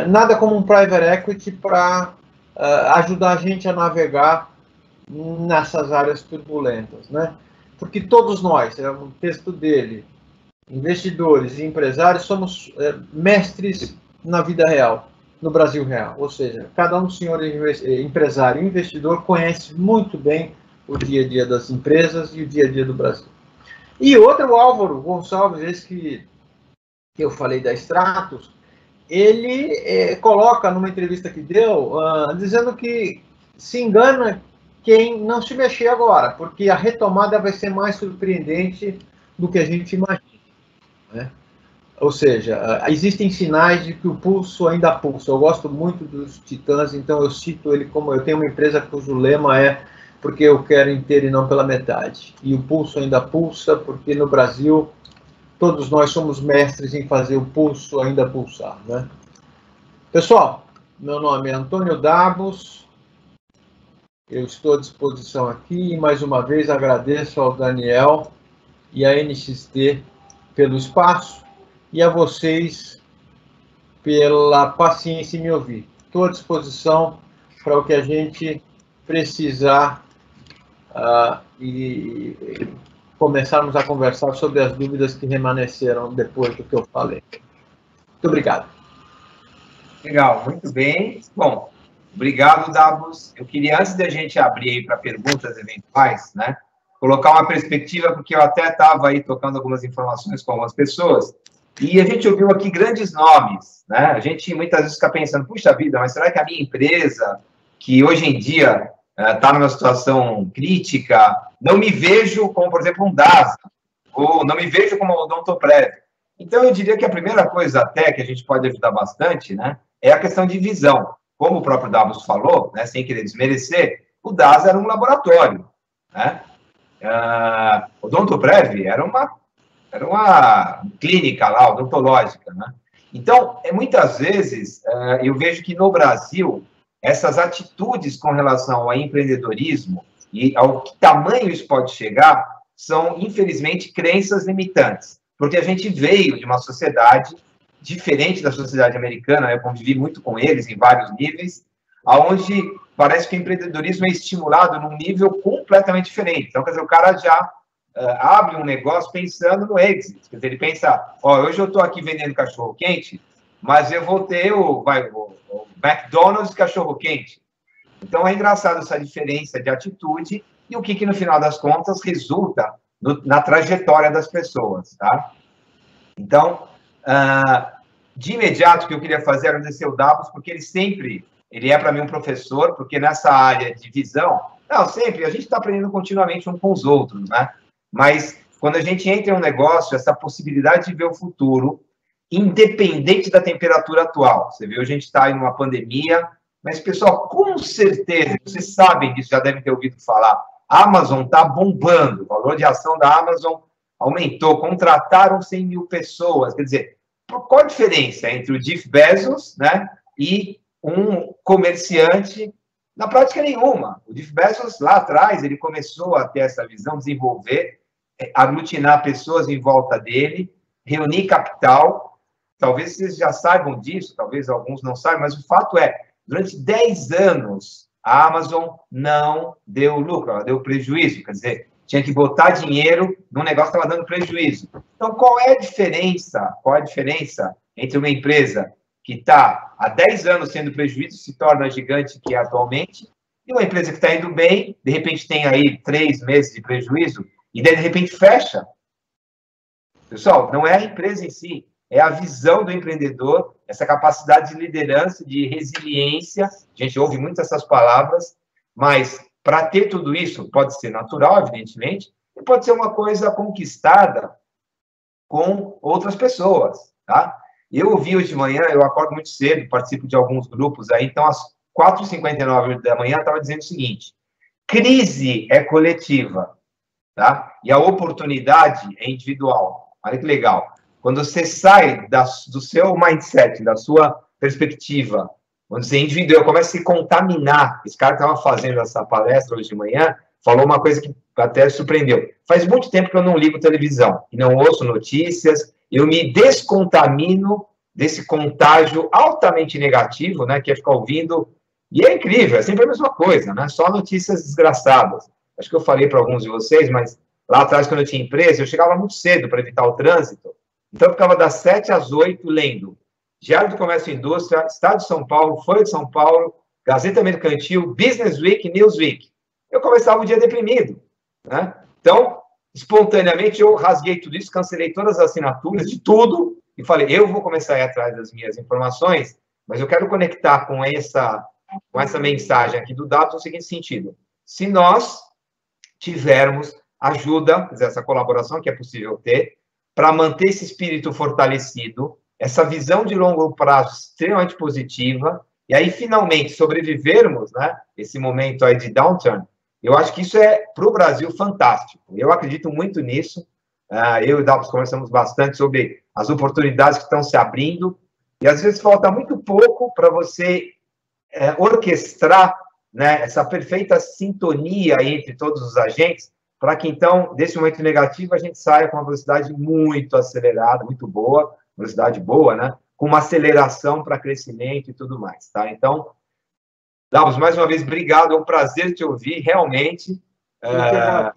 nada como um private equity para ajudar a gente a navegar nessas áreas turbulentas, né? Porque todos nós, é um texto dele, investidores e empresários, somos mestres na vida real, no Brasil real. Ou seja, cada um dos senhores empresário e investidor conhece muito bem o dia a dia das empresas e o dia a dia do Brasil. E outro, o Álvaro Gonçalves, esse que eu falei da Stratos, ele coloca numa entrevista que deu, dizendo que se engana quem não se mexer agora, porque a retomada vai ser mais surpreendente do que a gente imagina, né? Ou seja, existem sinais de que o pulso ainda pulsa. Eu gosto muito dos Titãs, então eu cito ele como... Eu tenho uma empresa cujo lema é porque eu quero inteiro e não pela metade. E o pulso ainda pulsa, porque no Brasil todos nós somos mestres em fazer o pulso ainda pulsar, né? Pessoal, meu nome é Antônio Dabos, eu estou à disposição aqui e mais uma vez agradeço ao Daniel e à NXT pelo espaço e a vocês pela paciência em me ouvir. Estou à disposição para o que a gente precisar e começarmos a conversar sobre as dúvidas que remanesceram depois do que eu falei. Muito obrigado. Legal, muito bem. Bom, obrigado, Dabos. Eu queria, antes da gente abrir aí para perguntas eventuais, né, colocar uma perspectiva, porque eu até estava aí tocando algumas informações com algumas pessoas, e a gente ouviu aqui grandes nomes, né? A gente muitas vezes fica pensando, puxa vida, mas será que a minha empresa, que hoje em dia está numa situação crítica, não me vejo como, por exemplo, um DASA, ou não me vejo como um Odontoprev. Então, eu diria que a primeira coisa até que a gente pode ajudar bastante, né, é a questão de visão. Como o próprio Dabos falou, né, sem querer desmerecer, o DASA era um laboratório, né? O Odontoprev era uma clínica lá, odontológica, né? Então, muitas vezes, eu vejo que no Brasil, essas atitudes com relação ao empreendedorismo e ao que tamanho isso pode chegar, são, infelizmente, crenças limitantes. Porque a gente veio de uma sociedade diferente da sociedade americana, eu convivi muito com eles em vários níveis, onde parece que o empreendedorismo é estimulado num nível completamente diferente. Então, quer dizer, o cara já abre um negócio pensando no exit. Quer dizer, ele pensa, hoje eu estou aqui vendendo cachorro-quente, mas eu vou ter o McDonald's cachorro-quente. Então, é engraçado essa diferença de atitude e o que no final das contas, resulta na trajetória das pessoas, tá? Então, de imediato, o que eu queria fazer era agradecer o Dabos, porque ele é para mim um professor, porque nessa área de visão, a gente está aprendendo continuamente um com os outros, né? Mas quando a gente entra em um negócio, essa possibilidade de ver o futuro, independente da temperatura atual. Você viu, a gente está em uma pandemia, mas, pessoal, com certeza, vocês sabem disso, já devem ter ouvido falar, a Amazon está bombando, o valor de ação da Amazon aumentou, contrataram 100 mil pessoas. Quer dizer, qual a diferença entre o Jeff Bezos, né, e um comerciante, na prática nenhuma. O Jeff Bezos, lá atrás, ele começou a ter essa visão, desenvolver, aglutinar pessoas em volta dele, reunir capital. Talvez vocês já saibam disso, talvez alguns não saibam, mas o fato é, durante 10 anos, a Amazon não deu lucro, ela deu prejuízo, quer dizer, tinha que botar dinheiro num negócio que estava dando prejuízo. Então, qual é a diferença? Qual é a diferença entre uma empresa que está há 10 anos sendo prejuízo, se torna gigante que é atualmente, e uma empresa que está indo bem, de repente tem aí 3 meses de prejuízo, e daí, de repente, fecha? Pessoal, não é a empresa em si, é a visão do empreendedor, essa capacidade de liderança, de resiliência. A gente ouve muito essas palavras, mas para ter tudo isso, pode ser natural, evidentemente, e pode ser uma coisa conquistada com outras pessoas, tá? Eu ouvi hoje de manhã, eu acordo muito cedo, participo de alguns grupos aí, então às 4h59 da manhã estava dizendo o seguinte: crise é coletiva, tá? E a oportunidade é individual. Olha que legal. Quando você sai do seu mindset, da sua perspectiva, quando você é individual, começa a se contaminar. Esse cara que estava fazendo essa palestra hoje de manhã falou uma coisa que até surpreendeu. Faz muito tempo que eu não ligo televisão e não ouço notícias. Eu me descontamino desse contágio altamente negativo, né, que é ficar ouvindo. E é incrível, é sempre a mesma coisa, né? Só notícias desgraçadas. Acho que eu falei para alguns de vocês, mas lá atrás, quando eu tinha empresa, eu chegava muito cedo para evitar o trânsito. Então, eu ficava das 7 às 8 lendo Diário do Comércio e Indústria, Estado de São Paulo, Folha de São Paulo, Gazeta Mercantil, Business Week, Newsweek. Eu começava o dia deprimido, né? Então, espontaneamente, eu rasguei tudo isso, cancelei todas as assinaturas de tudo e falei, eu vou começar a ir atrás das minhas informações, mas eu quero conectar com essa mensagem aqui do Dados no seguinte sentido: se nós tivermos ajuda, quer dizer, essa colaboração que é possível ter, para manter esse espírito fortalecido, essa visão de longo prazo extremamente positiva, e aí, finalmente, sobrevivermos, né, esse momento aí de downturn, eu acho que isso é, para o Brasil, fantástico. Eu acredito muito nisso. Eu e o Dalpos conversamos bastante sobre as oportunidades que estão se abrindo, e às vezes falta muito pouco para você orquestrar, né, essa perfeita sintonia entre todos os agentes, para que, então, desse momento negativo, a gente saia com uma velocidade muito acelerada, muito boa, velocidade boa, né, com uma aceleração para crescimento e tudo mais, tá? Então, Davos, mais uma vez, obrigado, é um prazer te ouvir, realmente,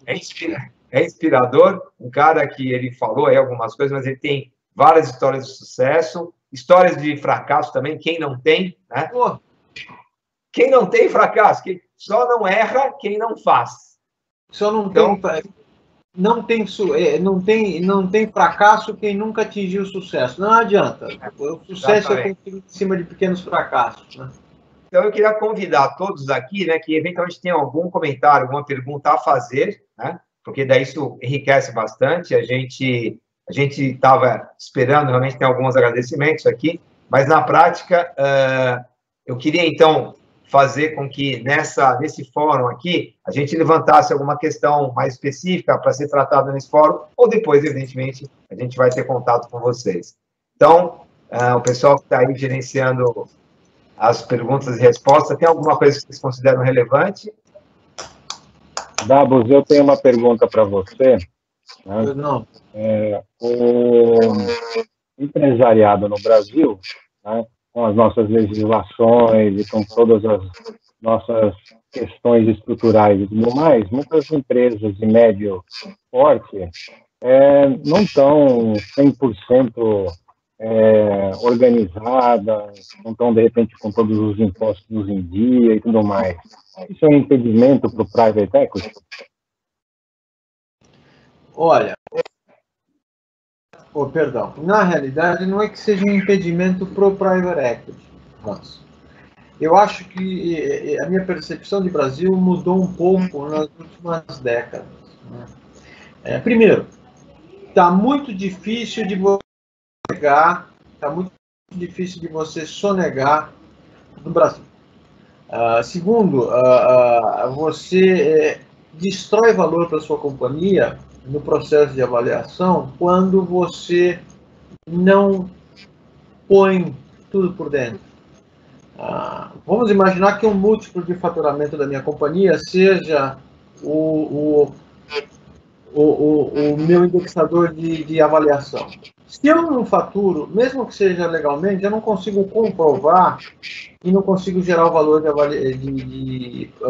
é inspirador, um cara que ele falou aí algumas coisas, mas ele tem várias histórias de sucesso, histórias de fracasso também, quem não tem, né? Quem não tem fracasso, só não erra quem não faz. Só não então, não tem fracasso quem nunca atingiu sucesso. Não adianta. O sucesso é construído em cima de pequenos fracassos, né? Então, eu queria convidar todos aqui, né, que eventualmente tenham algum comentário, alguma pergunta a fazer, né, porque daí isso enriquece bastante. A gente estava esperando realmente ter alguns agradecimentos aqui, mas na prática, eu queria então fazer com que nesse fórum aqui a gente levantasse alguma questão mais específica para ser tratada nesse fórum, ou depois, evidentemente, a gente vai ter contato com vocês. Então, o pessoal que está aí gerenciando as perguntas e respostas, tem alguma coisa que vocês consideram relevante? Davos, eu tenho uma pergunta para você. Né? Não. O empresariado no Brasil, né, com as nossas legislações e com todas as nossas questões estruturais e tudo mais, muitas empresas de médio porte não estão 100% organizadas, não estão, de repente, com todos os impostos em dia e tudo mais. Isso é um impedimento para o private equity? Olha, perdão, na realidade não é que seja um impedimento para o private equity. Nossa. Eu acho que a minha percepção de Brasil mudou um pouco nas últimas décadas. Né? Primeiro, está muito difícil de você sonegar no Brasil. Segundo, você destrói valor para sua companhia no processo de avaliação quando você não põe tudo por dentro. Vamos imaginar que um múltiplo de faturamento da minha companhia seja o meu indexador de avaliação. Se eu não faturo, mesmo que seja legalmente, eu não consigo comprovar e não consigo gerar o valor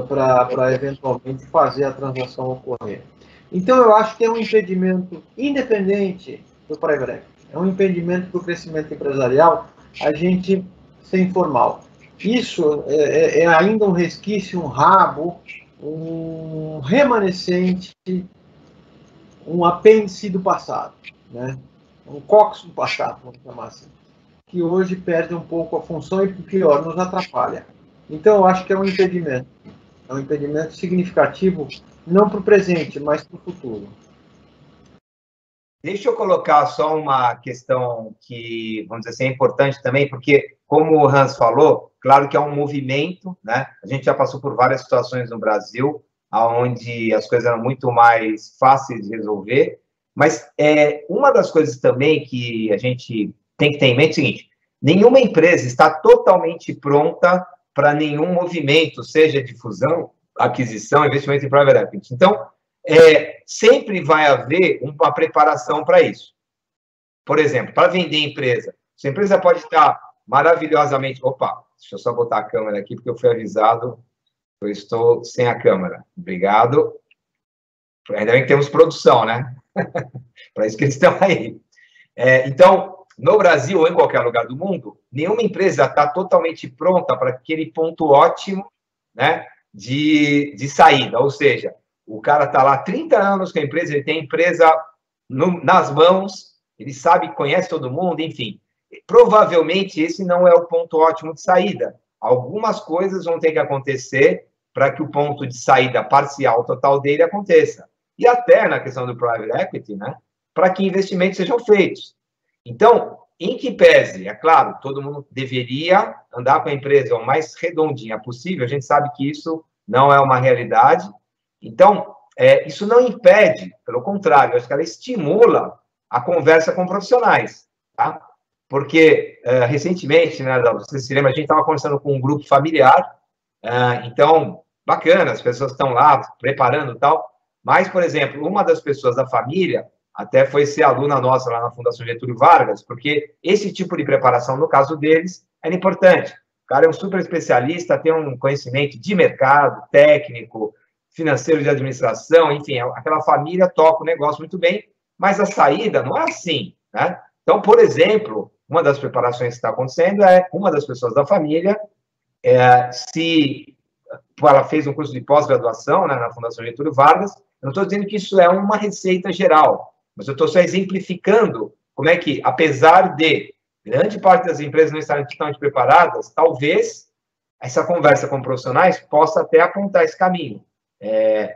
para eventualmente fazer a transação ocorrer. Então, eu acho que é um impedimento independente do private equity. É um impedimento do crescimento empresarial a gente ser informal. Isso é ainda um resquício, um rabo, um remanescente, um apêndice do passado, né? Um cóccix do passado, vamos chamar assim, que hoje perde um pouco a função e, pior, nos atrapalha. Então, eu acho que é um impedimento significativo, não para o presente, mas para o futuro. Deixa eu colocar só uma questão que, vamos dizer assim, é importante também, porque, como o Hans falou, claro que é um movimento, né? A gente já passou por várias situações no Brasil, onde as coisas eram muito mais fáceis de resolver, mas uma das coisas também que a gente tem que ter em mente é o seguinte: nenhuma empresa está totalmente pronta para nenhum movimento, seja de fusão, aquisição, investimento em private equity. Então, sempre vai haver uma preparação para isso. Por exemplo, para vender empresa, sua empresa pode estar maravilhosamente... Opa, deixa eu só botar a câmera aqui, porque eu fui avisado que eu estou sem a câmera. Obrigado. Ainda bem que temos produção, né? Para isso que eles estão aí. Então, no Brasil ou em qualquer lugar do mundo, nenhuma empresa está totalmente pronta para aquele ponto ótimo, né, de saída. Ou seja, o cara está lá há 30 anos com a empresa, ele tem a empresa nas mãos, ele sabe, conhece todo mundo, enfim. Provavelmente esse não é o ponto ótimo de saída. Algumas coisas vão ter que acontecer para que o ponto de saída parcial total dele aconteça. E até na questão do private equity, né, para que investimentos sejam feitos. Então, em que pese, é claro, todo mundo deveria andar com a empresa o mais redondinha possível, a gente sabe que isso não é uma realidade. Então, isso não impede, pelo contrário, acho que ela estimula a conversa com profissionais, tá? Porque, recentemente, né, você se lembra, a gente estava conversando com um grupo familiar, então, bacana, as pessoas estão lá preparando e tal, mas, por exemplo, uma das pessoas da família até foi ser aluna nossa lá na Fundação Getúlio Vargas, porque esse tipo de preparação, no caso deles, era importante. O cara é um super especialista, tem um conhecimento de mercado, técnico, financeiro, de administração, enfim, aquela família toca o negócio muito bem, mas a saída não é assim, né? Então, por exemplo, uma das preparações que está acontecendo é uma das pessoas da família, ela fez um curso de pós-graduação, né, na Fundação Getúlio Vargas. Eu não estou dizendo que isso é uma receita geral, mas eu estou só exemplificando como é que, apesar de grande parte das empresas não estarem totalmente preparadas, talvez essa conversa com profissionais possa até apontar esse caminho.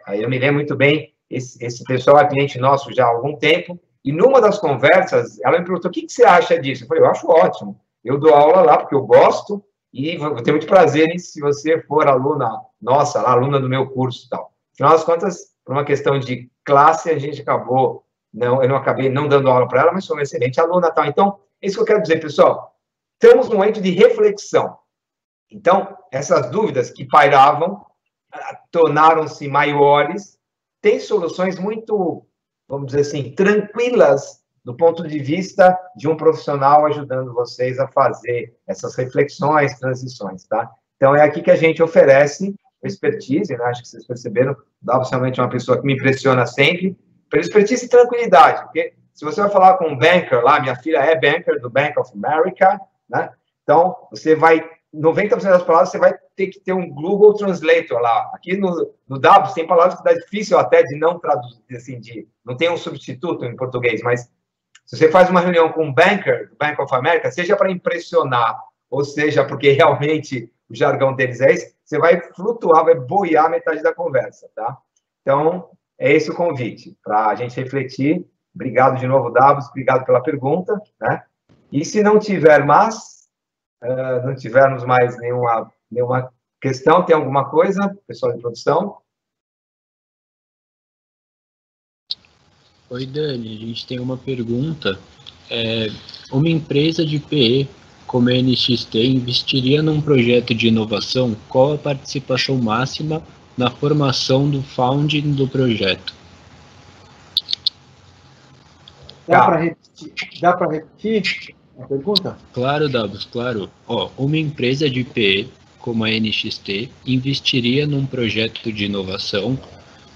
Aí eu me lembro muito bem, esse pessoal é cliente nosso já há algum tempo, e numa das conversas, ela me perguntou: o que você acha disso? Eu falei: eu acho ótimo. Eu dou aula lá porque eu gosto, e vou ter muito prazer se você for aluna nossa, aluna do meu curso e tal. Afinal das contas, por uma questão de classe, a gente acabou... eu não acabei não dando aula para ela, mas foi uma excelente aluna. Tal. Então, é isso que eu quero dizer, pessoal. Estamos num momento de reflexão. Então, essas dúvidas que pairavam tornaram-se maiores. Tem soluções muito, vamos dizer assim, tranquilas do ponto de vista de um profissional ajudando vocês a fazer essas reflexões, transições, tá? Então, é aqui que a gente oferece expertise, né? Acho que vocês perceberam, Dá realmente uma pessoa que me impressiona sempre, pela expertise e tranquilidade, porque se você vai falar com um banker lá, minha filha é banker do Bank of America, né? Então, você vai, 90% das palavras, você vai ter que ter um Google Translator lá. Aqui no W tem palavras que dá difícil até de não traduzir, assim, não tem um substituto em português, mas se você faz uma reunião com um banker do Bank of America, seja para impressionar, ou seja porque realmente o jargão deles é esse, você vai flutuar, vai boiar metade da conversa, tá? Então, é esse o convite, para a gente refletir. Obrigado de novo, Davos, obrigado pela pergunta, né? E se não tiver mais, não tivermos mais nenhuma questão, tem alguma coisa, pessoal de produção? Oi, Dani, a gente tem uma pergunta. Uma empresa de PE como a NXT, investiria num projeto de inovação, qual a participação máxima na formação do founding do projeto? Dá para repetir a pergunta? Claro, Davos, claro. Uma empresa de PE, como a NXT, investiria num projeto de inovação,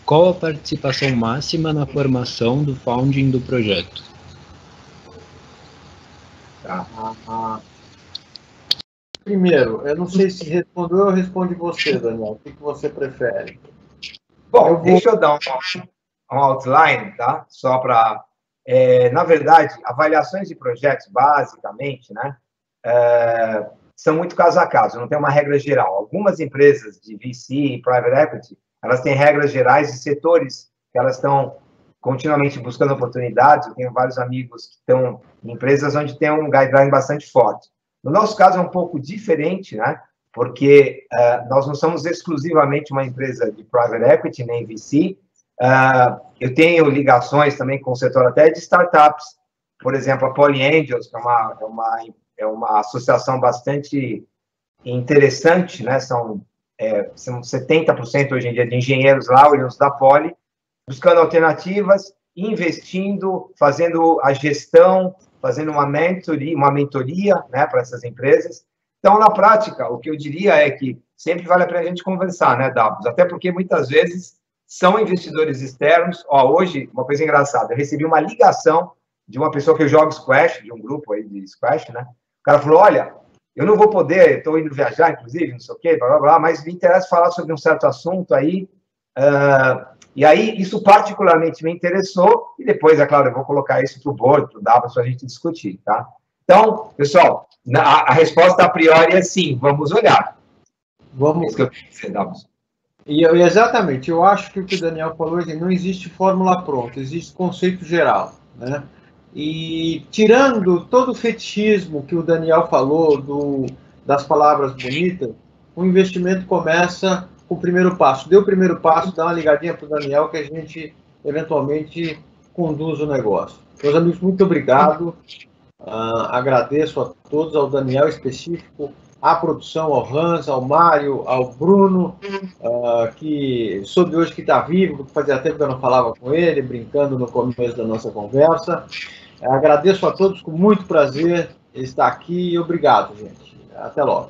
qual a participação máxima na formação do founding do projeto? Tá. Primeiro, eu não sei se respondeu ou responde você, Daniel. O que você prefere? Bom, deixa eu dar um outline, tá? Só para... na verdade, avaliações de projetos, basicamente, né, são muito caso a caso, não tem uma regra geral. Algumas empresas de VC e Private Equity, elas têm regras gerais de setores que elas estão continuamente buscando oportunidades. Eu tenho vários amigos que estão em empresas onde tem um guideline bastante forte. No nosso caso, é um pouco diferente, né? Porque nós não somos exclusivamente uma empresa de Private Equity, nem VC. Eu tenho ligações também com o setor até de startups. Por exemplo, a Poly Angels, que é uma associação bastante interessante, né? São 70% hoje em dia de engenheiros lá, oriundos da Poly, buscando alternativas, investindo, fazendo a gestão, fazendo uma mentoria, né, para essas empresas. Então, na prática, o que eu diria é que sempre vale a pena a gente conversar, né, Davos? Até porque muitas vezes são investidores externos. Hoje, uma coisa engraçada, eu recebi uma ligação de uma pessoa que eu jogo squash, de um grupo aí de squash, né? O cara falou, olha, eu não vou poder, estou indo viajar, inclusive, não sei o quê, blá, blá, blá, mas me interessa falar sobre um certo assunto aí. E aí, isso particularmente me interessou, e depois, é claro, eu vou colocar isso para o board, para o Davos, para a gente discutir, tá? Então, pessoal, a resposta a priori é sim, vamos olhar. Vamos. Isso que eu queria dizer, Davos. Exatamente, eu acho que o que o Daniel falou é que não existe fórmula pronta, existe conceito geral, né? E tirando todo o fetichismo que o Daniel falou, das palavras bonitas, o investimento começa com o primeiro passo. Dê o primeiro passo, dá uma ligadinha para o Daniel que a gente, eventualmente, conduz o negócio. Meus amigos, muito obrigado. Agradeço a todos, ao Daniel específico, à produção, ao Hans, ao Mário, ao Bruno, que soube hoje que está vivo, porque fazia tempo que eu não falava com ele, brincando no começo da nossa conversa. Agradeço a todos, com muito prazer estar aqui e obrigado, gente. Até logo.